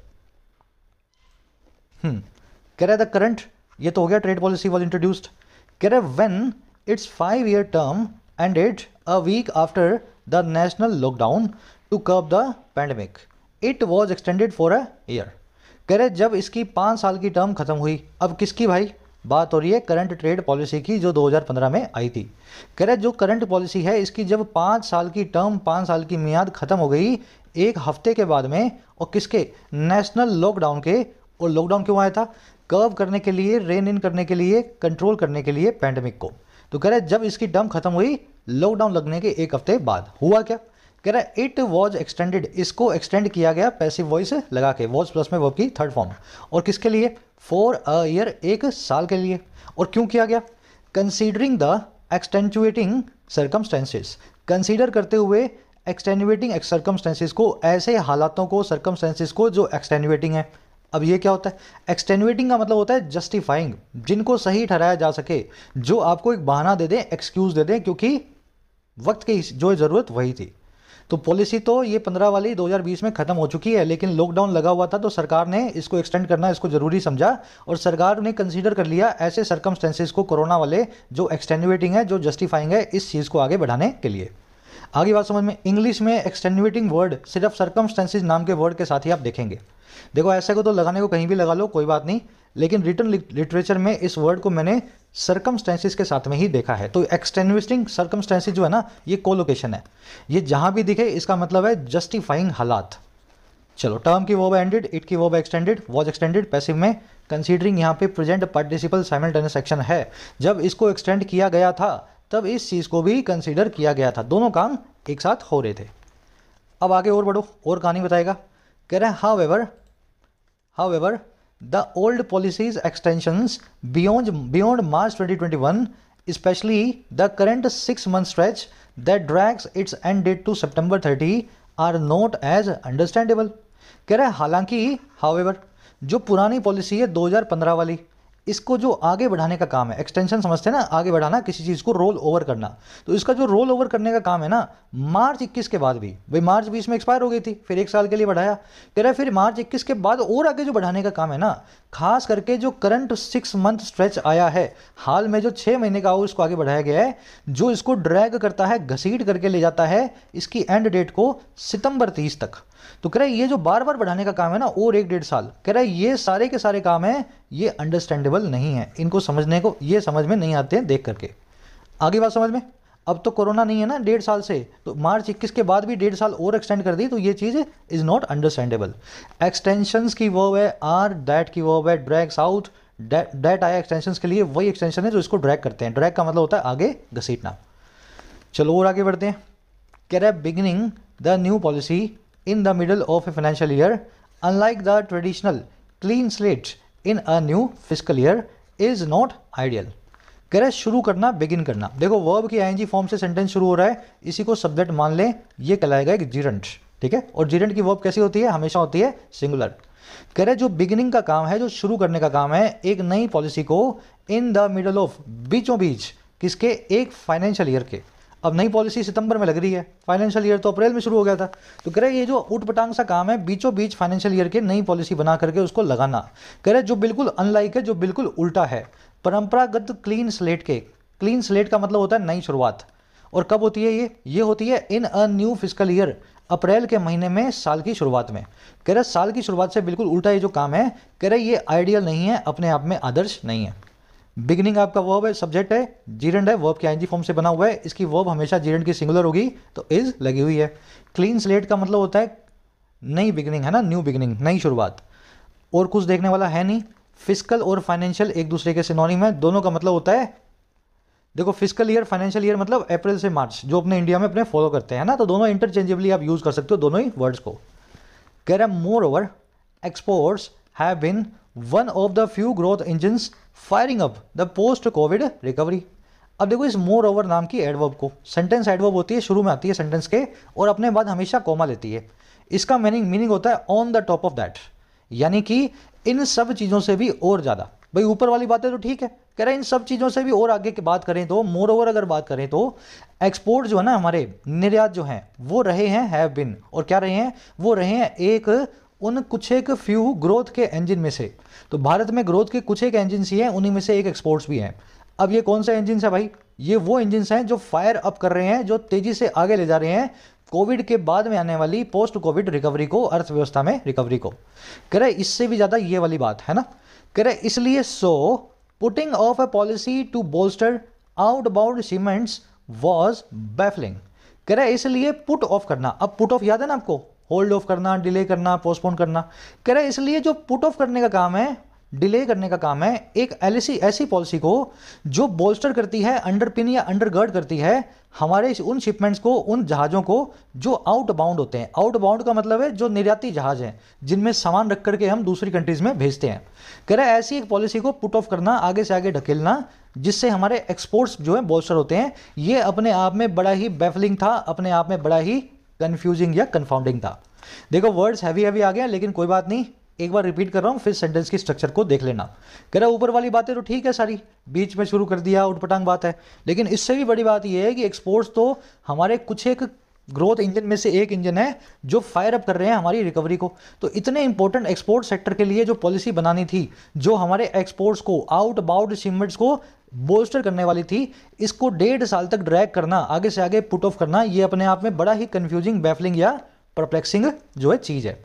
कह रहा है द करंट, ये तो हो गया ट्रेड पॉलिसी वॉज इंट्रोड्यूस्ड। कह रहा है when its 5-year term ended a week after the national lockdown to curb the pandemic, it was extended for a year. कह रहे जब इसकी 5 साल की टर्म खत्म हुई, अब किसकी भाई बात हो रही है? करंट ट्रेड पॉलिसी की, जो 2015 में आई थी। कह रहे जो करंट पॉलिसी है इसकी जब 5 साल की टर्म, 5 साल की मियाद खत्म हो गई 1 हफ्ते के बाद में, और किसके? नेशनल लॉकडाउन के, और लॉकडाउन क्यों आया था? कर्व करने के लिए, रेन इन करने के लिए, कंट्रोल करने के लिए पैंडेमिक को। तो कह रहा है जब इसकी टर्म खत्म हुई लॉकडाउन लगने के एक हफ्ते बाद, हुआ क्या? कह रहा है इट वॉज एक्सटेंडेड, इसको एक्सटेंड किया गया पैसिव वॉइस लगा के, वॉज प्लस में वर्ब की थर्ड फॉर्म, और किसके लिए? फॉर अ ईयर, एक साल के लिए। और क्यों किया गया? कंसीडरिंग द एक्सटेंचुएटिंग सर्कमस्टेंसेस, कंसीडर करते हुए एक्सटेन्युएटिंग सर्कमस्टेंसेस को, ऐसे हालातों को, सर्कमस्टेंसेस को जो एक्सटेन्युएटिंग है। अब ये क्या होता है? एक्सटेन्युएटिंग का मतलब होता है जस्टिफाइंग, जिनको सही ठहराया जा सके, जो आपको एक बहाना दे दें, एक्सक्यूज दे दें, क्योंकि वक्त की जो ज़रूरत वही थी। तो पॉलिसी तो ये 15 वाली 2020 में ख़त्म हो चुकी है, लेकिन लॉकडाउन लगा हुआ था तो सरकार ने इसको एक्सटेंड करना, इसको ज़रूरी समझा, और सरकार ने कंसीडर कर लिया ऐसे सर्कमस्टेंसेस को, कोरोना वाले, जो एक्सटेन्युएटिंग है, जो जस्टिफाइंग है इस चीज़ को आगे बढ़ाने के लिए। आगे बात समझ में। इंग्लिश में एक्सटेन्युएटिंग वर्ड सिर्फ सर्कमस्टेंसेस नाम के वर्ड के साथ ही आप देखेंगे। देखो ऐसे को तो लगाने को कहीं भी लगा लो, कोई बात नहीं, लेकिन रिटन लिटरेचर में इस वर्ड को मैंने सर्कमस्टेंसेस के साथ में ही देखा है। तो एक्सटेन्युएटिंग सर्कमस्टेंसेस जो है ना, ये कोलोकेशन है, ये जहां भी दिखे इसका मतलब है जस्टिफाइंग हालात। चलो, टर्म की वर्ब एंडेड, इट की verb extended, was extended passive में, कंसीडरिंग यहाँ पे प्रेजेंट पार्टिसिपल साइमल्टेनियस एक्शन है। जब इसको एक्सटेंड किया गया था तब इस चीज़ को भी कंसीडर किया गया था, दोनों काम एक साथ हो रहे थे। अब आगे और बढ़ो, और कहानी बताएगा। कह रहे हैं however the old policies extensions beyond March 2021, especially the current 6-month stretch that drags its end date to September 30, are not as understandable। कह रहे हैं हालांकि, however, जो पुरानी पॉलिसी है 2015 वाली, इसको जो आगे बढ़ाने का काम है, एक्सटेंशन समझते हैं ना, आगे बढ़ाना, किसी चीज़ को रोल ओवर करना, तो इसका जो रोल ओवर करने का काम है ना, मार्च 21 के बाद भी, भाई मार्च 20 में एक्सपायर हो गई थी, फिर एक साल के लिए बढ़ाया। कह रहा है फिर मार्च 21 के बाद और आगे जो बढ़ाने का काम है ना, खास करके जो करंट 6 मंथ स्ट्रेच आया है, हाल में जो 6 महीने का उसको आगे बढ़ाया गया है, जो इसको ड्रैग करता है, घसीट करके ले जाता है इसकी एंड डेट को सितंबर 30 तक। तो कह रहा है ये जो बार बार बढ़ाने का काम है ना, और 1-1.5 साल, कह रहा है ये सारे के सारे काम हैं, ये अंडरस्टैंडेबल नहीं है, इनको समझने को, ये समझ में नहीं आते हैं देख करके। आगे बात समझ में। अब तो कोरोना नहीं है ना 1.5 साल से, तो मार्च 21 के बाद भी 1.5 साल और एक्सटेंड कर दी, तो ये चीज़ इज नॉट अंडरस्टैंडेबल। एक्सटेंशंस की वर्ब है आर, दैट की वर्ब है ड्रैग्स आउट, दैट आया एक्सटेंशंस के लिए, वही एक्सटेंशन है जो इसको ड्रैग करते हैं। ड्रैग का मतलब होता है आगे घसीटना। चलो और आगे बढ़ते हैं। कह रहा है beginning the new policy in the middle of a financial year, unlike the traditional clean slate in a new fiscal year, is not ideal। कह रहा है शुरू करना, बिगिन करना। देखो वर्ब की आईएनजी फॉर्म से सेंटेंस शुरू हो रहा है, इसी को सब्जेक्ट मान लें, ये कहलाएगा एक जीरेंट, ठीक है। और जीरेंट की वर्ब कैसी होती है? हमेशा होती है सिंगुलर। कह रहे जो बिगिनिंग का काम है, जो शुरू करने का काम है एक नई पॉलिसी को, इन द मिडल ऑफ, बीचों बीच, किसके? एक फाइनेंशियल ईयर के। अब नई पॉलिसी सितंबर में लग रही है, फाइनेंशियल ईयर तो अप्रैल में शुरू हो गया था, तो कह रहे ये जो उठपटांग सा काम है बीचों बीच फाइनेंशियल ईयर के नई पॉलिसी बना करके उसको लगाना। कह रहे जो बिल्कुल अनलाइक है, जो बिल्कुल उल्टा है परंपरागत क्लीन स्लेट के। क्लीन स्लेट का मतलब होता है नई शुरुआत। और कब होती है ये होती है इन अ न्यू फिस्कल ईयर, अप्रैल के महीने में, साल की शुरुआत में। कह रहे साल की शुरुआत से बिल्कुल उल्टा ये जो काम है, कह रहे ये आइडियल नहीं है, अपने आप में आदर्श नहीं है। बिगिनिंग आपका वर्ब है, सब्जेक्ट है, जीरेंड है, वर्ब के आईएनजी फॉर्म से बना हुआ है, इसकी वर्ब हमेशा जीरेंड की सिंगुलर होगी, तो इज लगी हुई है। क्लीन स्लेट का मतलब होता है नई बिगिनिंग, है ना, न्यू बिगिनिंग, नई शुरुआत। और कुछ देखने वाला है नहीं। फिस्कल और फाइनेंशियल एक दूसरे के सिनोनिम है, दोनों का मतलब होता है, देखो फिस्कल ईयर, फाइनेंशियल ईयर मतलब अप्रैल से मार्च, जो अपने इंडिया में अपने फॉलो करते हैं ना, तो दोनों इंटरचेंजेबली आप यूज कर सकते हो दोनों ही वर्ड्स को। कह रहा है moreover exports have been one of the few growth engines firing up the post covid recovery. अब देखो इस मोर ओवर नाम की एडवर्ब को, सेंटेंस एडवर्ब होती है, शुरू में आती है सेंटेंस के, और अपने बाद हमेशा कॉमा लेती है। इसका मीनिंग होता है on the top of that, यानी कि इन सब चीज़ों से भी और ज़्यादा। भाई ऊपर वाली बातें तो ठीक है, कह रहे हैं इन सब चीज़ों से भी और आगे की बात करें तो, मोर ओवर अगर बात करें तो एक्सपोर्ट जो है ना, हमारे निर्यात जो हैं वो रहे हैं, हैव बिन, और क्या रहे हैं? वो रहे हैं एक उन कुछ एक फ्यू ग्रोथ के इंजन में से। तो भारत में ग्रोथ के कुछ एक इंजन ही हैं, उन्हीं में से एक एक्सपोर्ट्स भी हैं। अब ये कौन सा इंजन है भाई? ये वो इंजन हैं जो फायर अप कर रहे हैं, जो तेजी से आगे ले जा रहे हैं कोविड के बाद में आने वाली पोस्ट कोविड रिकवरी को, अर्थव्यवस्था में रिकवरी को। कह रहे इससे भी ज़्यादा ये वाली बात है ना, कह रहे इसलिए so putting off a policy to bolster outbound shipments was baffling. कह रहे इसलिए पुट ऑफ करना, अब पुट ऑफ याद है ना आपको, होल्ड ऑफ करना, डिले करना, पोस्टपोन करना। कह रहा है इसलिए जो पुट ऑफ करने का काम है, डिले करने का काम है, एक ऐसी पॉलिसी को जो बोल्स्टर करती है, अंडरपिन या अंडरगर्ड करती है हमारे उन शिपमेंट्स को, उन जहाज़ों को जो आउटबाउंड होते हैं। आउटबाउंड का मतलब है जो निर्याती जहाज हैं जिनमें सामान रख करके हम दूसरी कंट्रीज में भेजते हैं। कह रहा है ऐसी एक पॉलिसी को पुट ऑफ करना, आगे से आगे ढकेलना, जिससे हमारे एक्सपोर्ट्स जो है बोल्स्टर होते हैं। ये अपने आप में बड़ा ही बैफलिंग था, अपने आप में बड़ा ही कंफ्यूजिंग या कंफाउंडिंग था। देखो वर्ड्स हैवी हैवी आ गया, लेकिन कोई बात नहीं, एक बार रिपीट कर रहा हूं, फिर सेंटेंस की स्ट्रक्चर को देख लेना। कह रहा ऊपर वाली बातें तो ठीक है सारी, बीच में शुरू कर दिया उटपटांग बात है, लेकिन इससे भी बड़ी बात यह है कि एक्सपोर्ट्स तो हमारे कुछ एक ग्रोथ इंजन में से एक इंजन है जो फायर अप कर रहे हैं हमारी रिकवरी को। तो इतने इंपॉर्टेंट एक्सपोर्ट सेक्टर के लिए जो पॉलिसी बनानी थी, जो हमारे एक्सपोर्ट्स को, आउटबाउंड शिपमेंट्स को बोल्स्टर करने वाली थी, इसको 1.5 साल तक ड्रैग करना, आगे से आगे पुट ऑफ करना, ये अपने आप में बड़ा ही कंफ्यूजिंग, बैफलिंग या परप्लेक्सिंग जो है चीज़ है।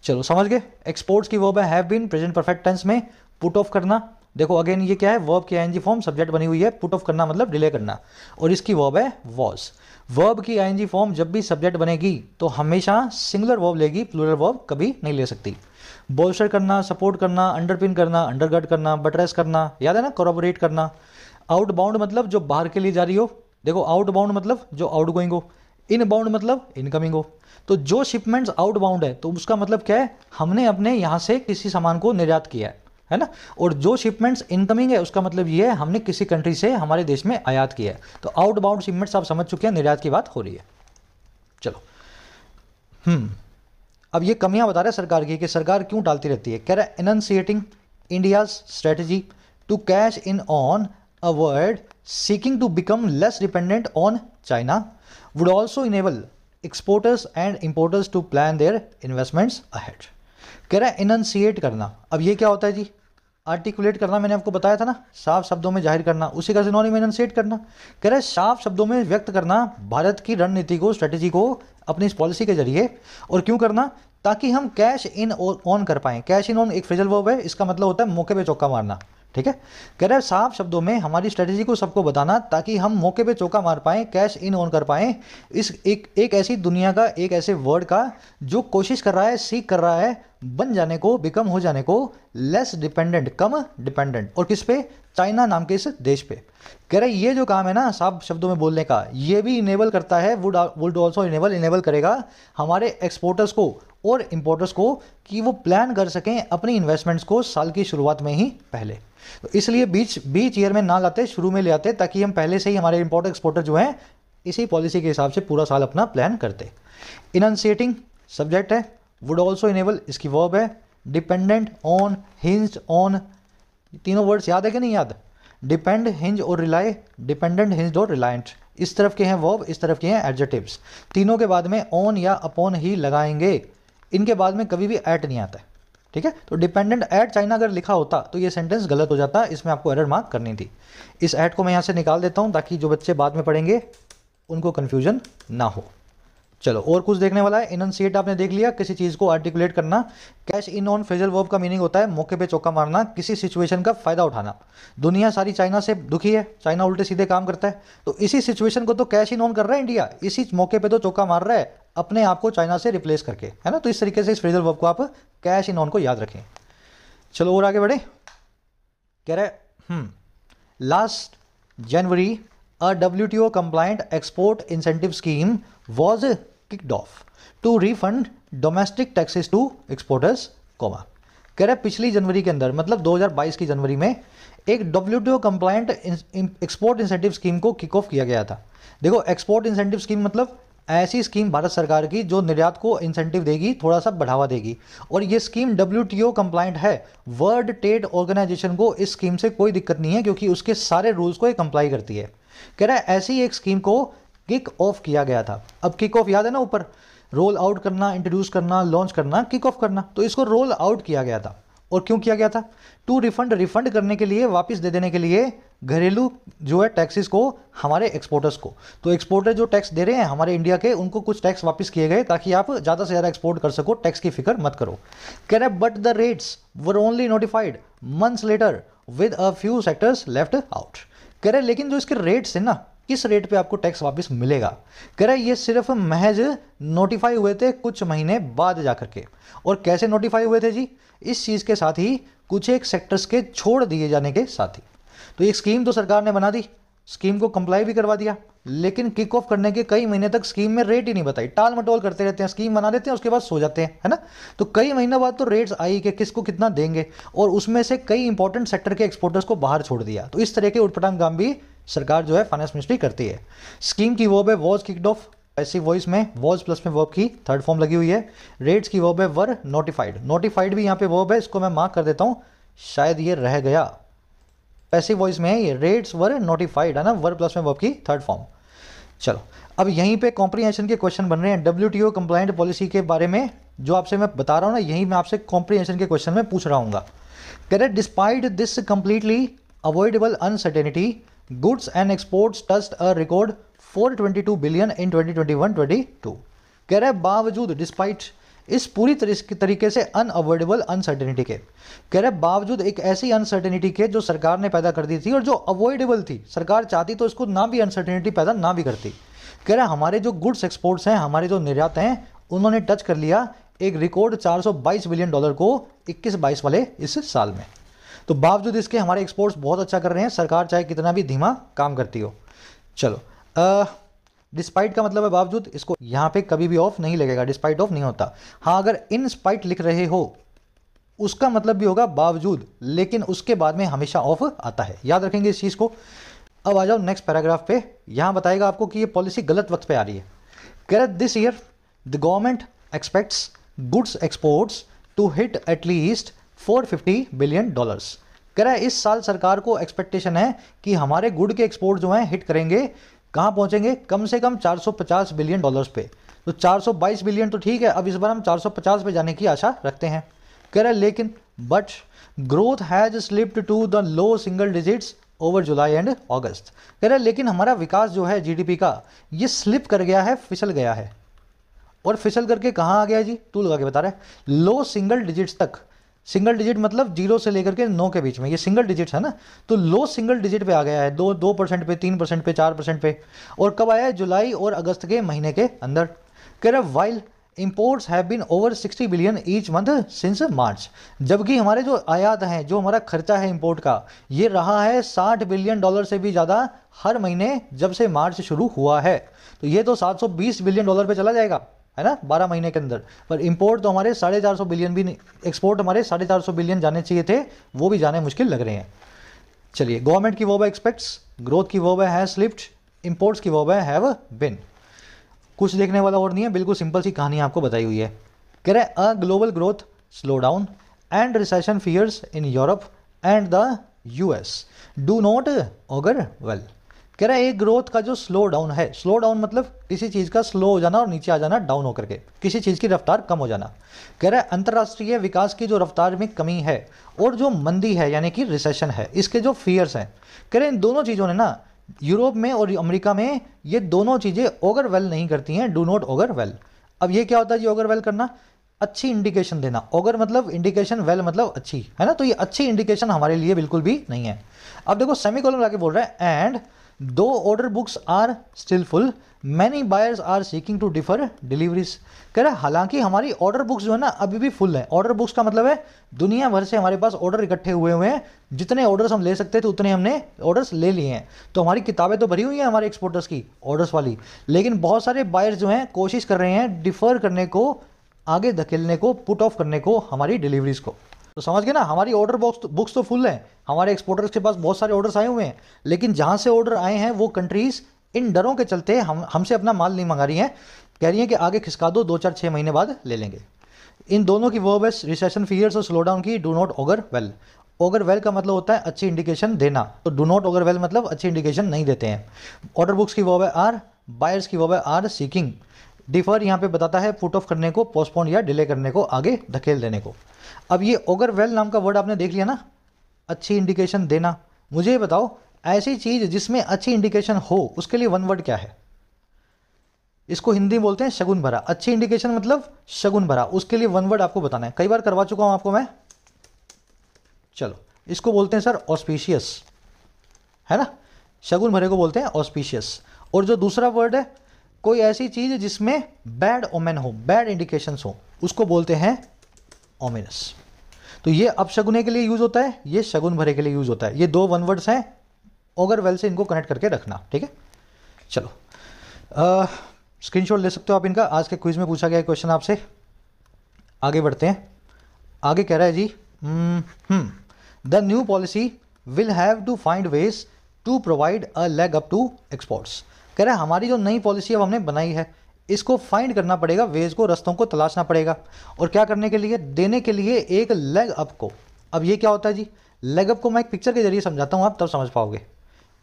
चलो समझ गए। एक्सपोर्ट्स की वर्ब है have been, present perfect tense में पुट ऑफ करना। देखो अगेन ये क्या है, वर्ब की आईएनजी फॉर्म, सब्जेक्ट बनी हुई है, पुट ऑफ करना मतलब डिले करना, और इसकी वर्ब है वॉज। वर्ब की आईएनजी फॉर्म जब भी सब्जेक्ट बनेगी तो हमेशा सिंगुलर वर्ब लेगी, प्लूरल वर्ब कभी नहीं ले सकती। बोल्स्टर करना, सपोर्ट करना, अंडरपिन करना, अंडरगर्ड करना, बटरेस करना, याद है ना, कोरबोरेट करना। आउटबाउंड मतलब जो बाहर के लिए जा रही हो, देखो आउटबाउंड मतलब जो आउटगोइंग हो, इनबाउंड मतलब इनकमिंग हो। तो जो शिपमेंट्स आउटबाउंड है तो उसका मतलब क्या है, हमने अपने यहाँ से किसी सामान को निर्यात किया है ना। और जो शिपमेंट्स इनकमिंग है उसका मतलब ये है हमने किसी कंट्री से हमारे देश में आयात किया है। तो आउटबाउंड शिपमेंट्स आप समझ चुके हैं, निर्यात की बात हो रही है। चलो अब ये कमियां बता रहे हैं सरकार की कि सरकार क्यों टालती रहती है। कह रहा है enunciating India's strategy to cash in on a world seeking to become less dependent on China would also enable exporters and importers to plan their investments ahead. कह रहा है इनंसिएट करना, अब ये क्या होता है जी, आर्टिकुलेट करना, मैंने आपको बताया था ना, साफ शब्दों में जाहिर करना, उसी का सिनोनिम इनंसिएट करना। कह रहा है साफ शब्दों में व्यक्त करना भारत की रणनीति को, स्ट्रेटेजी को अपनी इस पॉलिसी के जरिए। और क्यों करना, ताकि हम कैश इन ऑन कर पाएं। कैश इन ऑन एक फ्रेजल वर्ब है, इसका मतलब होता है मौके पे चौका मारना, ठीक है। कह रहा है साफ शब्दों में हमारी स्ट्रेटेजी को सबको बताना ताकि हम मौके पे चौका मार पाएं, कैश इन ऑन कर पाएं इस एक ऐसी दुनिया का, एक ऐसे वर्ड का जो कोशिश कर रहा है, सीख कर रहा है बन जाने को, बिकम हो जाने को, लेस डिपेंडेंट, कम डिपेंडेंट, और किस पे, चाइना नाम के इस देश पे। कह रहे ये जो काम है ना साफ शब्दों में बोलने का, ये भी इनेबल करता है, वुड ऑल्सो इनेबल करेगा हमारे एक्सपोर्टर्स को और इंपोर्टर्स को कि वो प्लान कर सकें अपनी इन्वेस्टमेंट्स को साल की शुरुआत में ही पहले। तो इसलिए बीच ईयर में ना लाते, शुरू में ले आते, ताकि हम पहले से ही हमारे इंपोर्टर एक्सपोर्टर जो हैं इसी पॉलिसी के हिसाब से पूरा साल अपना प्लान करते। इनंसिएटिंग सब्जेक्ट है, वुड ऑल्सो इनेबल इसकी वर्ब है, डिपेंडेंट ऑन, हिंज्ड ऑन, तीनों वर्ड्स याद है कि नहीं याद, डिपेंड, हिंज और रिलाई, डिपेंडेंट, हिंज्ड और रिलायंट, इस तरफ के हैं वर्ब, इस तरफ के हैं एडजेक्टिव्स। तीनों के बाद में ऑन या अपॉन ही लगाएंगे, इनके बाद में कभी भी एट नहीं आता है, ठीक है। तो डिपेंडेंट एट चाइना अगर लिखा होता तो ये सेंटेंस गलत हो जाता, इसमें आपको एरर मार्क करनी थी। इस एट को मैं यहाँ से निकाल देता हूँ ताकि जो बच्चे बाद में पढ़ेंगे उनको कन्फ्यूजन ना हो। चलो और कुछ देखने वाला है। इनंसिएट आपने देख लिया, किसी चीज़ को आर्टिकुलेट करना। Cash in on phrasal verb का मीनिंग होता है मौके पे चौका मारना, किसी सिचुएशन का फायदा उठाना। दुनिया सारी चाइना से दुखी है, चाइना उल्टे सीधे काम करता है, तो इसी सिचुएशन को तो कैश इन ऑन कर रहा है इंडिया, इसी मौके पे तो चौका मार रहा है अपने आप को चाइना से रिप्लेस करके, है ना। तो इस तरीके से इस फ्रेजल वर्ब को आप कैश इन ऑन को याद रखें। चलो और आगे बढ़े। कह रहे last January a WTO compliant export incentive scheme was kicked off to refund domestic taxes to exporters, कह रहे पिछली जनवरी के अंदर, मतलब 2022 की जनवरी में एक WTO compliant export incentive scheme को किक ऑफ किया गया था। देखो एक्सपोर्ट इंसेंटिव स्कीम मतलब ऐसी स्कीम भारत सरकार की जो निर्यात को इंसेंटिव देगी, थोड़ा सा बढ़ावा देगी, और ये स्कीम WTO कंप्लायंट है। वर्ल्ड ट्रेड ऑर्गेनाइजेशन को इस स्कीम से कोई दिक्कत नहीं है क्योंकि उसके सारे रूल्स को ये कंप्लाई करती है। कह रहा है ऐसी एक स्कीम को किक ऑफ किया गया था। अब किक ऑफ याद है ना, ऊपर रोल आउट करना, इंट्रोड्यूस करना, लॉन्च करना, किक ऑफ करना, तो इसको रोल आउट किया गया था। और क्यों किया गया था, टू रिफंड करने के लिए, वापस दे देने के लिए घरेलू जो है टैक्सेस को हमारे एक्सपोर्टर्स को। तो एक्सपोर्टर जो टैक्स दे रहे हैं हमारे इंडिया के, उनको कुछ टैक्स वापस किए गए ताकि आप ज़्यादा से ज़्यादा एक्सपोर्ट कर सको, टैक्स की फिक्र मत करो। कह रहे but the rates were only notified months later with a few sectors left out. कह रहे लेकिन जो इसके रेट्स हैं ना, किस रेट पे आपको टैक्स वापस मिलेगा। कह रहा है ये सिर्फ महज नोटिफाई हुए थे कुछ महीने बाद जाकर के। और कैसे नोटिफाई हुए थे जी, इस चीज़ के साथ ही कुछ एक सेक्टर्स के छोड़ दिए जाने के साथ ही। तो एक स्कीम तो सरकार ने बना दी, स्कीम को कंप्लाई भी करवा दिया, लेकिन किक ऑफ करने के कई महीने तक स्कीम में रेट ही नहीं बताई, टाल मटोल करते रहते हैं, स्कीम बना देते हैं उसके बाद सो जाते हैं, है ना। तो कई महीनों बाद तो रेट्स आई कि किसको कितना देंगे, और उसमें से कई इंपॉर्टेंट सेक्टर के एक्सपोर्टर्स को बाहर छोड़ दिया। तो इस तरह के उटपटांग काम भी सरकार जो है फाइनेंस मिनिस्ट्री करती है। स्कीम की वर्ब है was kicked of, passive voice में वॉज प्लस में वर्ब की थर्ड फॉर्म लगी हुई है। रेट्स की वर्ब है वर नोटिफाइड, नोटिफाइड भी यहाँ पे वर्ब है, इसको मैं मार्क कर देता हूँ, शायद ये रह गया, पैसिव वॉइस में है ये, रेट्स वर नोटिफाइड है ना, वर प्लस में वर्ब की थर्ड फॉर्म। चलो अब यहीं पे कॉम्प्रीहेंशन के क्वेश्चन बन रहे हैं, WTO कंप्लाइंट पॉलिसी के बारे में जो आपसे मैं बता रहा हूँ ना, यही मैं आपसे कॉम्प्रीहेंशन के क्वेश्चन में पूछ रहा हूँ। Correct, despite this completely avoidable uncertainty goods and exports touched a record 422 billion in 2021-22। कह रहे बावजूद, डिस्पाइट इस पूरी तरीके से अनअवॉइडेबल अनसर्टेनिटी के, कह रहे बावजूद एक ऐसी अनसर्टेनिटी के जो सरकार ने पैदा कर दी थी और जो अवॉइडेबल थी, सरकार चाहती तो इसको ना भी अनसर्टेनिटी पैदा ना भी करती। कह रहे हमारे जो गुड्स एक्सपोर्ट्स हैं, हमारे जो निर्यात हैं, उन्होंने टच कर लिया एक रिकॉर्ड 422 बिलियन डॉलर को 21-22 वाले इस साल में। तो बावजूद इसके हमारे एक्सपोर्ट्स बहुत अच्छा कर रहे हैं, सरकार चाहे कितना भी धीमा काम करती हो। चलो डिस्पाइट का मतलब है बावजूद, इसको यहाँ पे कभी भी ऑफ नहीं लगेगा, डिस्पाइट ऑफ नहीं होता। हाँ अगर इन स्पाइट लिख रहे हो उसका मतलब भी होगा बावजूद, लेकिन उसके बाद में हमेशा ऑफ आता है, याद रखेंगे इस चीज़ को। अब आ जाओ नेक्स्ट पैराग्राफ पे, यहाँ बताएगा आपको कि ये पॉलिसी गलत वक्त पे आ रही है। कह रहे this year the government expects goods exports to hit at least 450 billion dollars. कह रहा है इस साल सरकार को एक्सपेक्टेशन है कि हमारे गुड के एक्सपोर्ट जो हैं हिट करेंगे, कहाँ पहुंचेंगे, कम से कम 450 बिलियन डॉलर्स पे। तो 422 बिलियन तो ठीक है, अब इस बार हम 450 पे जाने की आशा रखते हैं। कह रहा है लेकिन but growth has slipped to the low single digits over July and August. कह रहा है लेकिन हमारा विकास जो है जीडीपी का, ये स्लिप कर गया है, फिसल गया है। और फिसल करके कहाँ आ गया जी, तू लगा के बता रहा है, लो सिंगल डिजिट्स तक। सिंगल डिजिट मतलब 0 से लेकर के 9 के बीच में, ये सिंगल डिजिट्स है ना, तो लो सिंगल डिजिट पे आ गया है, 2% पे, 3% पे, 4% पे। और कब आया है, जुलाई और अगस्त के महीने के अंदर। कह रहे while imports have been over 60 billion each month since March, जबकि हमारे जो आयात हैं, जो हमारा खर्चा है इंपोर्ट का, ये रहा है 60 बिलियन डॉलर से भी ज़्यादा हर महीने जब से मार्च शुरू हुआ है। तो ये तो 720 बिलियन डॉलर पे चला जाएगा, है ना, 12 महीने के अंदर। पर इंपोर्ट तो हमारे 450 बिलियन भी नहीं, एक्सपोर्ट हमारे 450 बिलियन जाने चाहिए थे, वो भी जाने मुश्किल लग रहे हैं। चलिए गवर्नमेंट की वर्ब है एक्सपेक्ट्स, ग्रोथ की वर्ब है हैज स्लिप्ड, इंपोर्ट्स की वर्ब है हैव बीन। कुछ देखने वाला और नहीं है, बिल्कुल सिंपल सी कहानी आपको बताई हुई है। कह रहे a global growth slowdown and recession fears in Europe and the US do not augur well. कह रहा है एक ग्रोथ का जो स्लो डाउन है, स्लो डाउन मतलब किसी चीज़ का स्लो हो जाना और नीचे आ जाना डाउन होकर के, किसी चीज़ की रफ्तार कम हो जाना। कह रहा है अंतर्राष्ट्रीय विकास की जो रफ्तार में कमी है और जो मंदी है यानी कि रिसेशन है, इसके जो फियर्स हैं, कह रहे हैं इन दोनों चीज़ों ने ना यूरोप में और अमेरिका में, ये दोनों चीज़ें ओवर वेल नहीं करती हैं, डू नॉट ओवर वेल। अब ये क्या होता है जी ओवर वेल करना, अच्छी इंडिकेशन देना। ओवर मतलब इंडिकेशन, वेल मतलब अच्छी, है ना, तो ये अच्छी इंडिकेशन हमारे लिए बिल्कुल भी नहीं है। अब देखो सेमीकोलन लगा के बोल रहा है and though order books are still full many buyers are seeking to defer deliveries. कह रहा है हालांकि हमारी ऑर्डर बुक्स जो है ना अभी भी फुल है। ऑर्डर बुक्स का मतलब है दुनिया भर से हमारे पास ऑर्डर इकट्ठे हुए हैं, जितने ऑर्डर्स हम ले सकते थे उतने हमने ऑर्डर्स ले लिए हैं। तो हमारी किताबें तो भरी हुई हैं हमारे एक्सपोर्टर्स की ऑर्डर्स वाली, लेकिन बहुत सारे बायर्स जो हैं कोशिश कर रहे हैं डिफर करने को, आगे धकेलने को, पुट ऑफ करने को हमारी डिलीवरीज को। तो समझ गए ना, हमारी ऑर्डर बुक्स तो फुल हैं, हमारे एक्सपोर्टर्स के पास बहुत सारे ऑर्डर्स आए हुए हैं, लेकिन जहाँ से ऑर्डर आए हैं वो कंट्रीज़ इन डरों के चलते हमसे अपना माल नहीं मंगा रही हैं, कह रही हैं कि आगे खिसका दो, 2-4-6 महीने बाद ले लेंगे। इन दोनों की वर्ब है रिसेशन फियर्स और स्लो डाउन की do not augur well. Auger well का मतलब होता है अच्छी इंडिकेशन देना, तो डू नॉट ऑगर वेल मतलब अच्छी इंडिकेशन नहीं देते हैं। ऑर्डर बुक्स की वर्ब है आर, बायर्स की वर्ब है आर सीकिंग। डिफर यहाँ पे बताता है पुट ऑफ करने को, पोस्टपोन या डिले करने को, आगे धकेल देने को। अब ये ओगर वेल नाम का वर्ड आपने देख लिया ना, अच्छी इंडिकेशन देना। मुझे ये बताओ ऐसी चीज़ जिसमें अच्छी इंडिकेशन हो उसके लिए वन वर्ड क्या है? इसको हिंदी में बोलते हैं शगुन भरा। अच्छी इंडिकेशन मतलब शगुन भरा, उसके लिए वन वर्ड आपको बताना है। कई बार करवा चुका हूं आपको मैं। चलो इसको बोलते हैं सर ऑस्पिशियस, है ना। शगुन भरे को बोलते हैं ऑस्पिशियस। और जो दूसरा वर्ड है, कोई ऐसी चीज़ जिसमें बैड ओमेन हो, बैड इंडिकेशंस हो, उसको बोलते हैं ओमिनस। तो ये अपशगुने के लिए यूज़ होता है, ये शगुन भरे के लिए यूज़ होता है। ये 2 वन वर्ड्स हैं, अगर वेल से इनको कनेक्ट करके रखना, ठीक है। चलो स्क्रीनशॉट ले सकते हो आप इनका, आज के क्विज में पूछा गया क्वेश्चन आपसे। आगे बढ़ते हैं। आगे कह रहा है जी, the new policy will have to find ways to provide a leg up to exports. कह रहा है हमारी जो नई पॉलिसी अब हमने बनाई है, इसको फाइंड करना पड़ेगा, वेज को, रस्तों को तलाशना पड़ेगा। और क्या करने के लिए, देने के लिए एक लेग अप को। अब ये क्या होता है जी, लेग अप को मैं एक पिक्चर के जरिए समझाता हूँ, आप तब समझ पाओगे।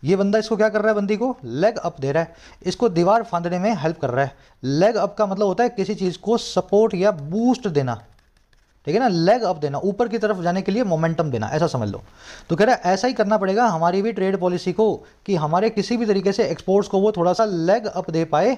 ये बंदा इसको क्या कर रहा है, बंदी को लेग अप दे रहा है, इसको दीवार फांदने में हेल्प कर रहा है। लेग अप का मतलब होता है किसी चीज़ को सपोर्ट या बूस्ट देना, ठीक है ना। लेग अप देना, ऊपर की तरफ जाने के लिए मोमेंटम देना, ऐसा समझ लो। तो कह रहा है ऐसा ही करना पड़ेगा हमारी भी ट्रेड पॉलिसी को, कि हमारे किसी भी तरीके से एक्सपोर्ट्स को वो थोड़ा सा लेग अप दे पाए,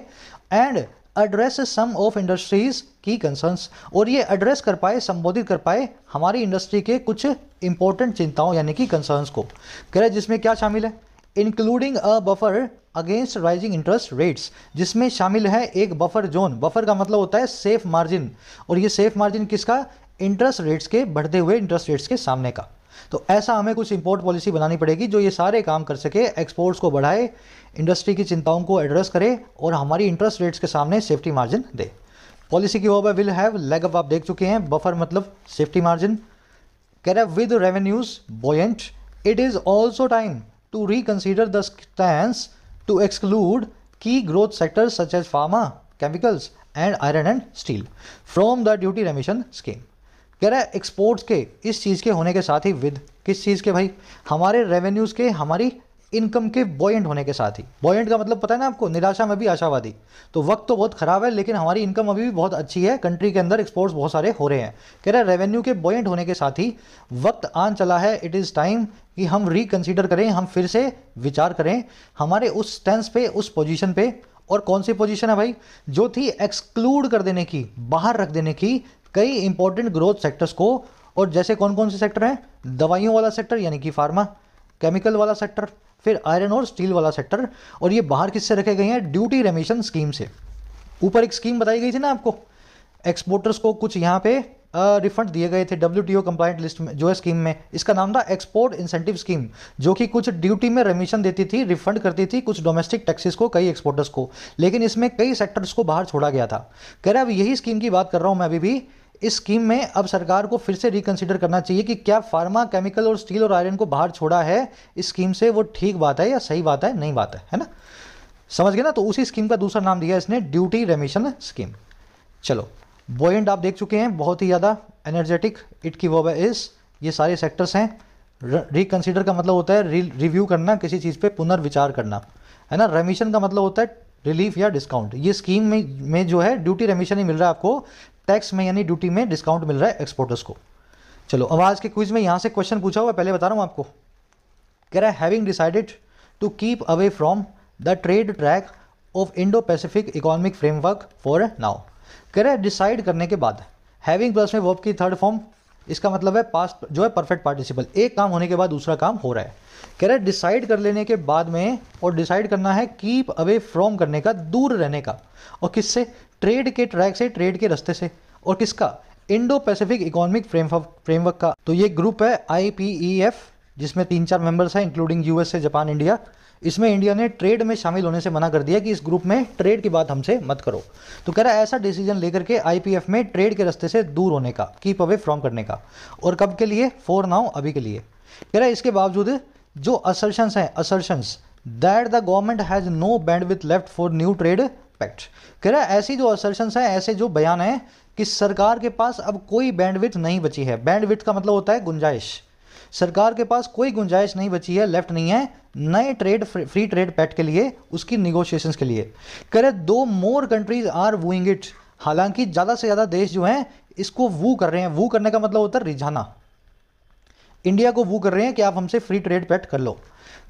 and address some of industries की कंसर्न्स, और ये एड्रेस कर पाए, संबोधित कर पाए हमारी इंडस्ट्री के कुछ इंपॉर्टेंट चिंताओं यानी कि कंसर्न्स को। कह रहा है जिसमें क्या शामिल है, including a buffer against rising interest rates, जिसमें शामिल है एक बफर जोन। बफर का मतलब होता है सेफ मार्जिन, और ये सेफ मार्जिन किसका, इंटरेस्ट रेट्स के, बढ़ते हुए इंटरेस्ट रेट्स के सामने का। तो ऐसा हमें कुछ इंपोर्ट पॉलिसी बनानी पड़ेगी जो ये सारे काम कर सके, एक्सपोर्ट्स को बढ़ाए, इंडस्ट्री की चिंताओं को एड्रेस करे, और हमारी इंटरेस्ट रेट्स के सामने सेफ्टी मार्जिन दे। पॉलिसी की वर्ब है विल हैव, लेग अप आप देख चुके हैं, बफर मतलब सेफ्टी मार्जिन। कह रहा है with revenues buoyant, it is also time to reconsider the stance to exclude key growth sectors such as pharma, chemicals and iron and steel from the duty remission scheme। कह रहा है exports के इस चीज़ के होने के साथ ही, विद किस चीज़ के भाई, हमारे रेवेन्यूज़ के, हमारी इनकम के बॉयंट होने के साथ ही। बॉयंट का मतलब पता है ना आपको, निराशा में भी आशावादी। तो वक्त तो बहुत ख़राब है, लेकिन हमारी इनकम अभी भी बहुत अच्छी है, कंट्री के अंदर एक्सपोर्ट्स बहुत सारे हो रहे हैं। कह रहा है रेवेन्यू के बॉयंट होने के साथ ही वक्त आन चला है, इट इज़ टाइम कि हम रिकन्सिडर करें, हम फिर से विचार करें हमारे उस स्टैंस पे, उस पोजीशन पे। और कौन सी पोजीशन है भाई, जो थी एक्सक्लूड कर देने की, बाहर रख देने की कई इंपॉर्टेंट ग्रोथ सेक्टर्स को। और जैसे कौन कौन से सेक्टर हैं, दवाइयों वाला सेक्टर यानी कि फार्मा, केमिकल वाला सेक्टर, फिर आयरन और स्टील वाला सेक्टर। और ये बाहर किससे रखे गए हैं, ड्यूटी रेमिशन स्कीम से। ऊपर एक स्कीम बताई गई थी ना आपको, एक्सपोर्टर्स को कुछ यहाँ पे रिफंड दिए गए थे WTO कंप्लाइंट लिस्ट में, जो है स्कीम में। इसका नाम था एक्सपोर्ट इंसेंटिव स्कीम, जो कि कुछ ड्यूटी में रेमिशन देती थी, रिफंड करती थी कुछ डोमेस्टिक टैक्सेस को, कई एक्सपोर्टर्स को। लेकिन इसमें कई सेक्टर्स को बाहर छोड़ा गया था। कह रहा है अब यही स्कीम की बात कर रहा हूँ मैं अभी भी। इस स्कीम में अब सरकार को फिर से रिकन्सिडर करना चाहिए कि क्या फार्मा, केमिकल और स्टील और आयरन को बाहर छोड़ा है इस स्कीम से, वो ठीक बात है या सही बात है, नहीं बात है ना। समझ गए ना। तो उसी स्कीम का दूसरा नाम दिया इसने, ड्यूटी रेमिशन स्कीम। चलो, बॉयंट आप देख चुके हैं, बहुत ही ज़्यादा एनर्जेटिक, इट की वर्ब है इस। ये सारे सेक्टर्स हैं। रिकन्सिडर का मतलब होता है रिव्यू करना, किसी चीज़ पे पुनर्विचार करना, है ना। रेमिशन का मतलब होता है रिलीफ या डिस्काउंट। ये स्कीम में जो है ड्यूटी रेमिशन ही मिल रहा है आपको, टैक्स में यानी ड्यूटी में डिस्काउंट मिल रहा है एक्सपोर्टर्स को। चलो, अब आज के क्विज में यहाँ से क्वेश्चन पूछा हुआ, पहले बता रहा हूँ आपको। कह रहा है having decided to keep away from the trade track of Indo Pacific economic framework for now. कह रहा है डिसाइड करने के बाद, हैविंग प्लस में वर्ब की थर्ड फॉर्म, इसका मतलब है पास्ट जो है परफेक्ट पार्टिसिपल, एक काम होने के बाद दूसरा काम हो रहा है। कह रहा है डिसाइड कर लेने के बाद में, और डिसाइड करना है कीप अवे फ्रॉम करने का, दूर रहने का। और किससे, ट्रेड के ट्रैक से, ट्रेड के रास्ते से। और किसका, इंडो पैसिफिक इकोनॉमिक फ्रेमवर्क का। तो ये ग्रुप है IPEF, जिसमें 3-4 मेंबर्स हैं इंक्लूडिंग USA, जापान, इंडिया। इसमें इंडिया ने ट्रेड में शामिल होने से मना कर दिया कि इस ग्रुप में ट्रेड की बात हमसे मत करो। तो कह रहा है ऐसा डिसीजन लेकर के IPF में ट्रेड के रास्ते से दूर होने का, कीप अवे फ्रॉम करने का। और कब के लिए, फॉर नाउ, अभी के लिए। कह रहा है इसके बावजूद जो असर्शंस हैं, assertions that the government has no bandwidth left for new trade pact. कह रहा है ऐसी जो असर्शंस हैं, ऐसे जो बयान हैं कि सरकार के पास अब कोई बैंडविड्थ नहीं बची है। बैंडविड्थ का मतलब होता है गुंजाइश। सरकार के पास कोई गुंजाइश नहीं बची है, लेफ्ट नहीं है नए ट्रेड फ्री ट्रेड पैक्ट के लिए, उसकी निगोशिएशंस के लिए। कह रहे 2 मोर कंट्रीज आर वूइंग इट। हालांकि ज़्यादा से ज़्यादा देश जो हैं इसको वू कर रहे हैं। वू करने का मतलब होता है रिझाना। इंडिया को वू कर रहे हैं कि आप हमसे फ्री ट्रेड पैक्ट कर लो।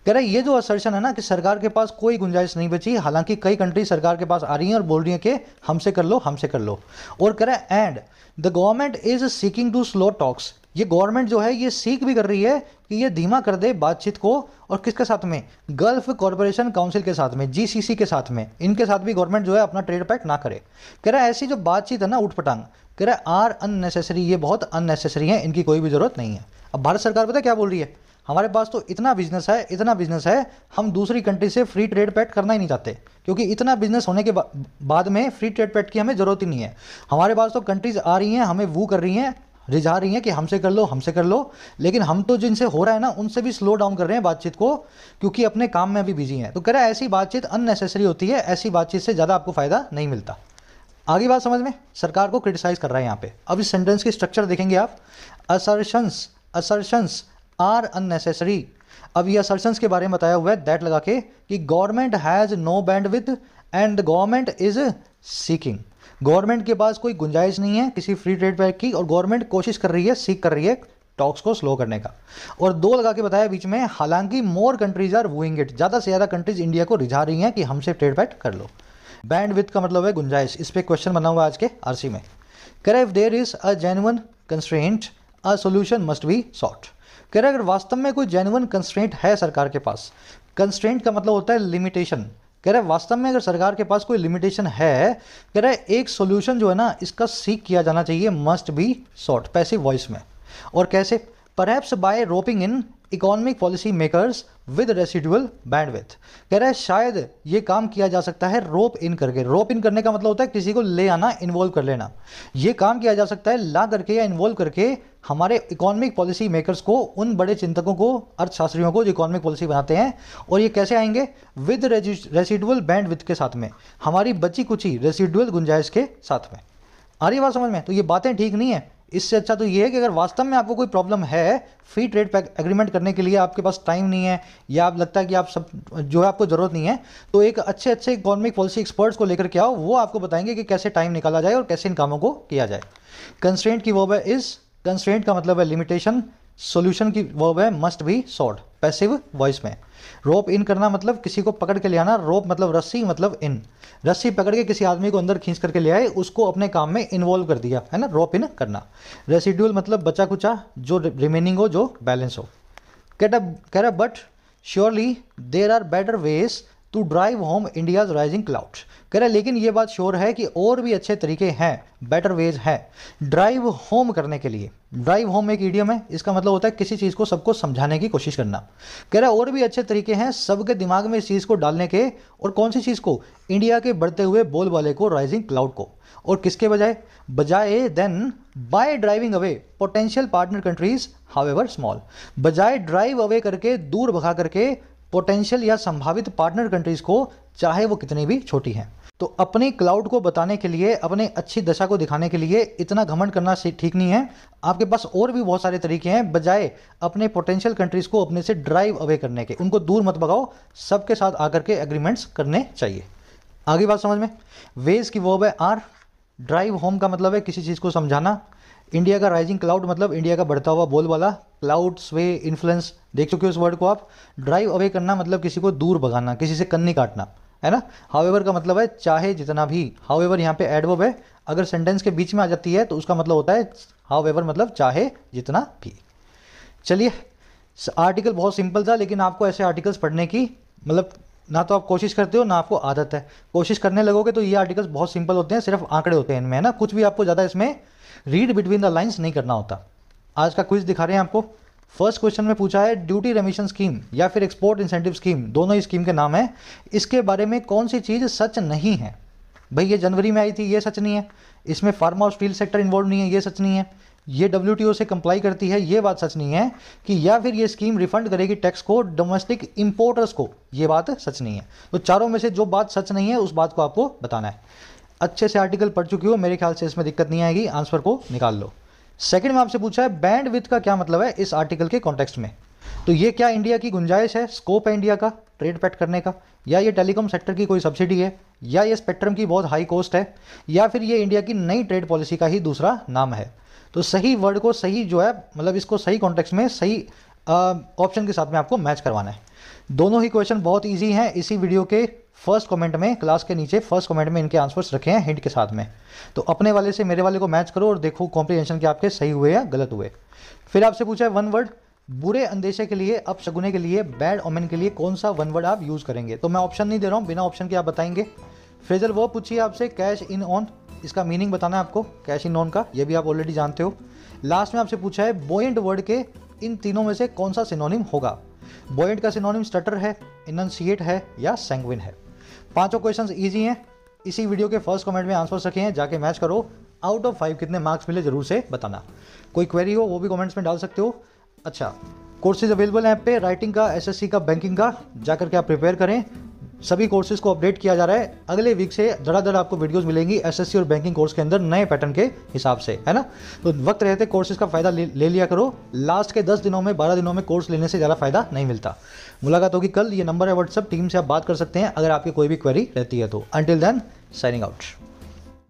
कह रहे ये जो असर्शन है ना कि सरकार के पास कोई गुंजाइश नहीं बची, हालांकि कई कंट्री सरकार के पास आ रही हैं और बोल रही हैं कि हमसे कर लो, हमसे कर लो। और कह रहा है and the government is seeking to slow talks ये गवर्नमेंट जो है ये सीख भी कर रही है कि ये धीमा कर दे बातचीत को, और किसके साथ में, गल्फ कॉरपोरेशन काउंसिल के साथ में, जीसीसी के साथ में, इनके साथ भी गवर्नमेंट जो है अपना ट्रेड पैक्ट ना करे। कह रहा है ऐसी जो बातचीत है ना उठपटांग, कह रहा है आर अननेसेसरी, ये बहुत अननेसेसरी है, इनकी कोई भी जरूरत नहीं है। अब भारत सरकार पता है क्या बोल रही है, हमारे पास तो इतना बिजनेस है, इतना बिजनेस है, हम दूसरी कंट्री से फ्री ट्रेड पैक्ट करना ही नहीं चाहते, क्योंकि इतना बिजनेस होने के बाद में फ्री ट्रेड पैक्ट की हमें ज़रूरत ही नहीं है। हमारे पास तो कंट्रीज आ रही हैं, हमें वो कर रही हैं, रिझा रही हैं कि हमसे कर लो, हमसे कर लो, लेकिन हम तो जिनसे हो रहा है ना उनसे भी स्लो डाउन कर रहे हैं बातचीत को, क्योंकि अपने काम में अभी बिजी हैं। तो कह रहा है ऐसी बातचीत अननेसेसरी होती है, ऐसी बातचीत से ज़्यादा आपको फ़ायदा नहीं मिलता। आगे बात समझ में, सरकार को क्रिटिसाइज कर रहा है यहाँ पे। अब इस सेंटेंस की स्ट्रक्चर देखेंगे आप, असर्शंस आर अननेसेसरी। अब ये असर्शंस के बारे में बताया हुआ है दैट लगा के कि government has no bandwidth and government is seeking. Government के पास कोई गुंजाइश नहीं है किसी फ्री ट्रेड पैक्ट की, और गवर्नमेंट कोशिश कर रही है, सीख कर रही है टॉक्स को स्लो करने का। और दो लगा के बताया बीच में, हालांकि मोर कंट्रीज आर वूइंग इट, ज़्यादा से ज़्यादा कंट्रीज इंडिया को रिझा रही हैं कि हमसे ट्रेड पैक्ट कर लो। बैंडविड्थ का मतलब है गुंजाइश, इस पर क्वेश्चन बना हुआ है आज के आरसी में। कह रहा है if there is a genuine constraint a solution must be sought. कह रहा है अगर वास्तव में कोई जेन्युइन कंस्ट्रेंट है सरकार के पास, कंस्ट्रेंट का मतलब होता है लिमिटेशन, कह रहा है वास्तव में अगर सरकार के पास कोई लिमिटेशन है, कह रहा है एक सोल्यूशन जो है ना इसका सीख किया जाना चाहिए, must be sought, passive voice में। और कैसे, perhaps by roping in economic policy makers with residual bandwidth. कह रहा है शायद ये काम किया जा सकता है रोप इन करके। रोप इन करने का मतलब होता है किसी को ले आना, इन्वॉल्व कर लेना। ये काम किया जा सकता है ला करके या इन्वॉल्व करके हमारे इकोनॉमिक पॉलिसी मेकर्स को, उन बड़े चिंतकों को, अर्थशास्त्रियों को जो इकोनॉमिक पॉलिसी बनाते हैं। और ये कैसे आएंगे, विद रेसिडुअल बैंडविड्थ के साथ में, हमारी बची कुची रेसिडुअल गुंजाइश के साथ में। आ रही बात समझ में? तो ये बातें ठीक नहीं है। इससे अच्छा तो ये है कि अगर वास्तव में आपको कोई प्रॉब्लम है फ्री ट्रेड एग्रीमेंट करने के लिए, आपके पास टाइम नहीं है या आप लगता है कि आप सब जो है आपको ज़रूरत नहीं है, तो एक अच्छे इकोनॉमिक पॉलिसी एक्सपर्ट्स को लेकर के आओ, वो आपको बताएंगे कि कैसे टाइम निकाला जाए और कैसे इन कामों को किया जाए। कंस्ट्रेंट की वर्ब है इज, कंस्ट्रेंट का मतलब है लिमिटेशन, सॉल्यूशन की वर्ब है must be sought, passive voice में। रोप इन करना मतलब किसी को पकड़ के ले आना, रोप मतलब रस्सी, मतलब इन, रस्सी पकड़ के किसी आदमी को अंदर खींच करके ले आए, उसको अपने काम में इन्वॉल्व कर दिया, है ना, रोप इन करना। रेसिडुअल मतलब बचा कुचा, जो रिमेनिंग हो, जो बैलेंस हो। कह रहा but surely there are better ways to drive home India's rising clout. कह रहा है लेकिन ये बात श्योर है कि और भी अच्छे तरीके हैं, बेटर वेज है ड्राइव होम करने के लिए। ड्राइव होम एक इडियम है, इसका मतलब होता है किसी चीज़ को सबको समझाने की कोशिश करना। कह रहा है और भी अच्छे तरीके हैं सबके दिमाग में इस चीज़ को डालने के, और कौन सी चीज़ को, इंडिया के बढ़ते हुए बोलबाले को, राइजिंग क्लाउड को। और किसके बजाय than by driving away potential partner countries however small, बजाय ड्राइव अवे करके, दूर भगा करके पोटेंशियल या संभावित पार्टनर कंट्रीज को, चाहे वो कितनी भी छोटी हैं। तो अपने क्लाउड को बताने के लिए, अपने अच्छी दशा को दिखाने के लिए इतना घमंड करना ठीक नहीं है। आपके पास और भी बहुत सारे तरीके हैं, बजाय अपने पोटेंशियल कंट्रीज को अपने से ड्राइव अवे करने के, उनको दूर मत भगाओ, सबके साथ आकर के एग्रीमेंट्स करने चाहिए। आगे बात समझ में, वेज की वर्ब है आर, ड्राइव होम का मतलब है किसी चीज़ को समझाना, इंडिया का राइजिंग क्लाउड मतलब इंडिया का बढ़ता हुआ बोलबाला, क्लाउड स्वे इन्फ्लुएंस, देख चुके हो उस वर्ड को आप। ड्राइव अवे करना मतलब किसी को दूर भगाना, किसी से कन्नी काटना, है ना। हाउएवर का मतलब है चाहे जितना भी, हाउएवर यहाँ पे एडवर्ब है, अगर सेंटेंस के बीच में आ जाती है तो उसका मतलब होता है हाउएवर मतलब चाहे जितना भी। चलिए, आर्टिकल बहुत सिंपल था, लेकिन आपको ऐसे आर्टिकल्स पढ़ने की मतलब ना तो आप कोशिश करते हो ना आपको आदत है। कोशिश करने लगोगे तो ये आर्टिकल्स बहुत सिंपल होते हैं, सिर्फ आंकड़े होते हैं इनमें, है ना, कुछ भी आपको ज़्यादा इसमें रीड बिटवीन द लाइन्स नहीं करना होता। आज का क्विज दिखा रहे हैं आपको। फर्स्ट क्वेश्चन में पूछा है ड्यूटी रेमिशन स्कीम या फिर एक्सपोर्ट इंसेंटिव स्कीम, दोनों ही स्कीम के नाम है, इसके बारे में कौन सी चीज़ सच नहीं है। भाई ये जनवरी में आई थी, ये सच नहीं है। इसमें फार्मा और स्टील सेक्टर इन्वॉल्व नहीं है, ये सच नहीं है। ये WTO से कंप्लाई करती है, ये बात सच नहीं है। कि या फिर ये स्कीम रिफंड करेगी टैक्स को डोमेस्टिक इंपोर्टर्स को, ये बात सच नहीं है। तो चारों में से जो बात सच नहीं है उस बात को आपको बताना है। अच्छे से आर्टिकल पढ़ चुकी हो, मेरे ख्याल से इसमें दिक्कत नहीं आएगी, आंसर को निकाल लो। सेकंड में आपसे पूछा है बैंडविड्थ का क्या मतलब है इस आर्टिकल के कॉन्टेक्स्ट में। तो ये क्या इंडिया की गुंजाइश है, स्कोप है इंडिया का ट्रेड पैक्ट करने का, या ये टेलीकॉम सेक्टर की कोई सब्सिडी है, या ये स्पेक्ट्रम की बहुत हाई कॉस्ट है, या फिर ये इंडिया की नई ट्रेड पॉलिसी का ही दूसरा नाम है। तो सही वर्ड को सही जो है मतलब इसको सही कॉन्टेक्स्ट में सही ऑप्शन के साथ में आपको मैच करवाना है। दोनों ही क्वेश्चन बहुत ईजी हैं। इसी वीडियो के फर्स्ट कमेंट में, क्लास के नीचे फर्स्ट कमेंट में इनके आंसर्स रखे हैं हिंट के साथ में। तो अपने वाले से मेरे वाले को मैच करो और देखो कॉम्प्रिहेंशन के आपके सही हुए या गलत हुए। फिर आपसे पूछा है वन वर्ड, बुरे अंदेशे के लिए, अपशगुने के लिए, बैड ओमेन के लिए कौन सा वन वर्ड आप यूज़ करेंगे। तो मैं ऑप्शन नहीं दे रहा हूँ, बिना ऑप्शन के आप बताएंगे। फ्रेजल वर्ब पूछिए आपसे, कैश इन ऑन, इसका मीनिंग बताना है आपको कैश इन ऑन का, ये भी आप ऑलरेडी जानते हो। लास्ट में आपसे पूछा है बोइंट वर्ड के इन तीनों में से कौन सा सिनोनिम होगा। बोइंट का सिनोनिम स्टटर है, इनंसिएट है या सैंग्विन है। पांचों क्वेश्चंस इजी हैं। इसी वीडियो के फर्स्ट कमेंट में आंसर रखे हैं, जाके मैच करो। आउट ऑफ 5 कितने मार्क्स मिले जरूर से बताना। कोई क्वेरी हो वो भी कमेंट्स में डाल सकते हो। अच्छा, कोर्सेज अवेलेबल हैं ऐप पे, राइटिंग का, एसएससी का, बैंकिंग का, जाकर के आप प्रिपेयर करें। सभी कोर्सेज को अपडेट किया जा रहा है। अगले वीक से धड़ाधड़ आपको वीडियोस मिलेंगी एसएससी और बैंकिंग कोर्स के अंदर नए पैटर्न के हिसाब से, है ना। तो वक्त रहते कोर्सेज का फायदा ले लिया करो। लास्ट के 10 दिनों में, 12 दिनों में कोर्स लेने से ज़्यादा फायदा नहीं मिलता। मुलाकात होगी कल। ये नंबर है व्हाट्सएप, टीम से आप बात कर सकते हैं अगर आपकी कोई भी क्वेरी रहती है तो। Until then, signing out.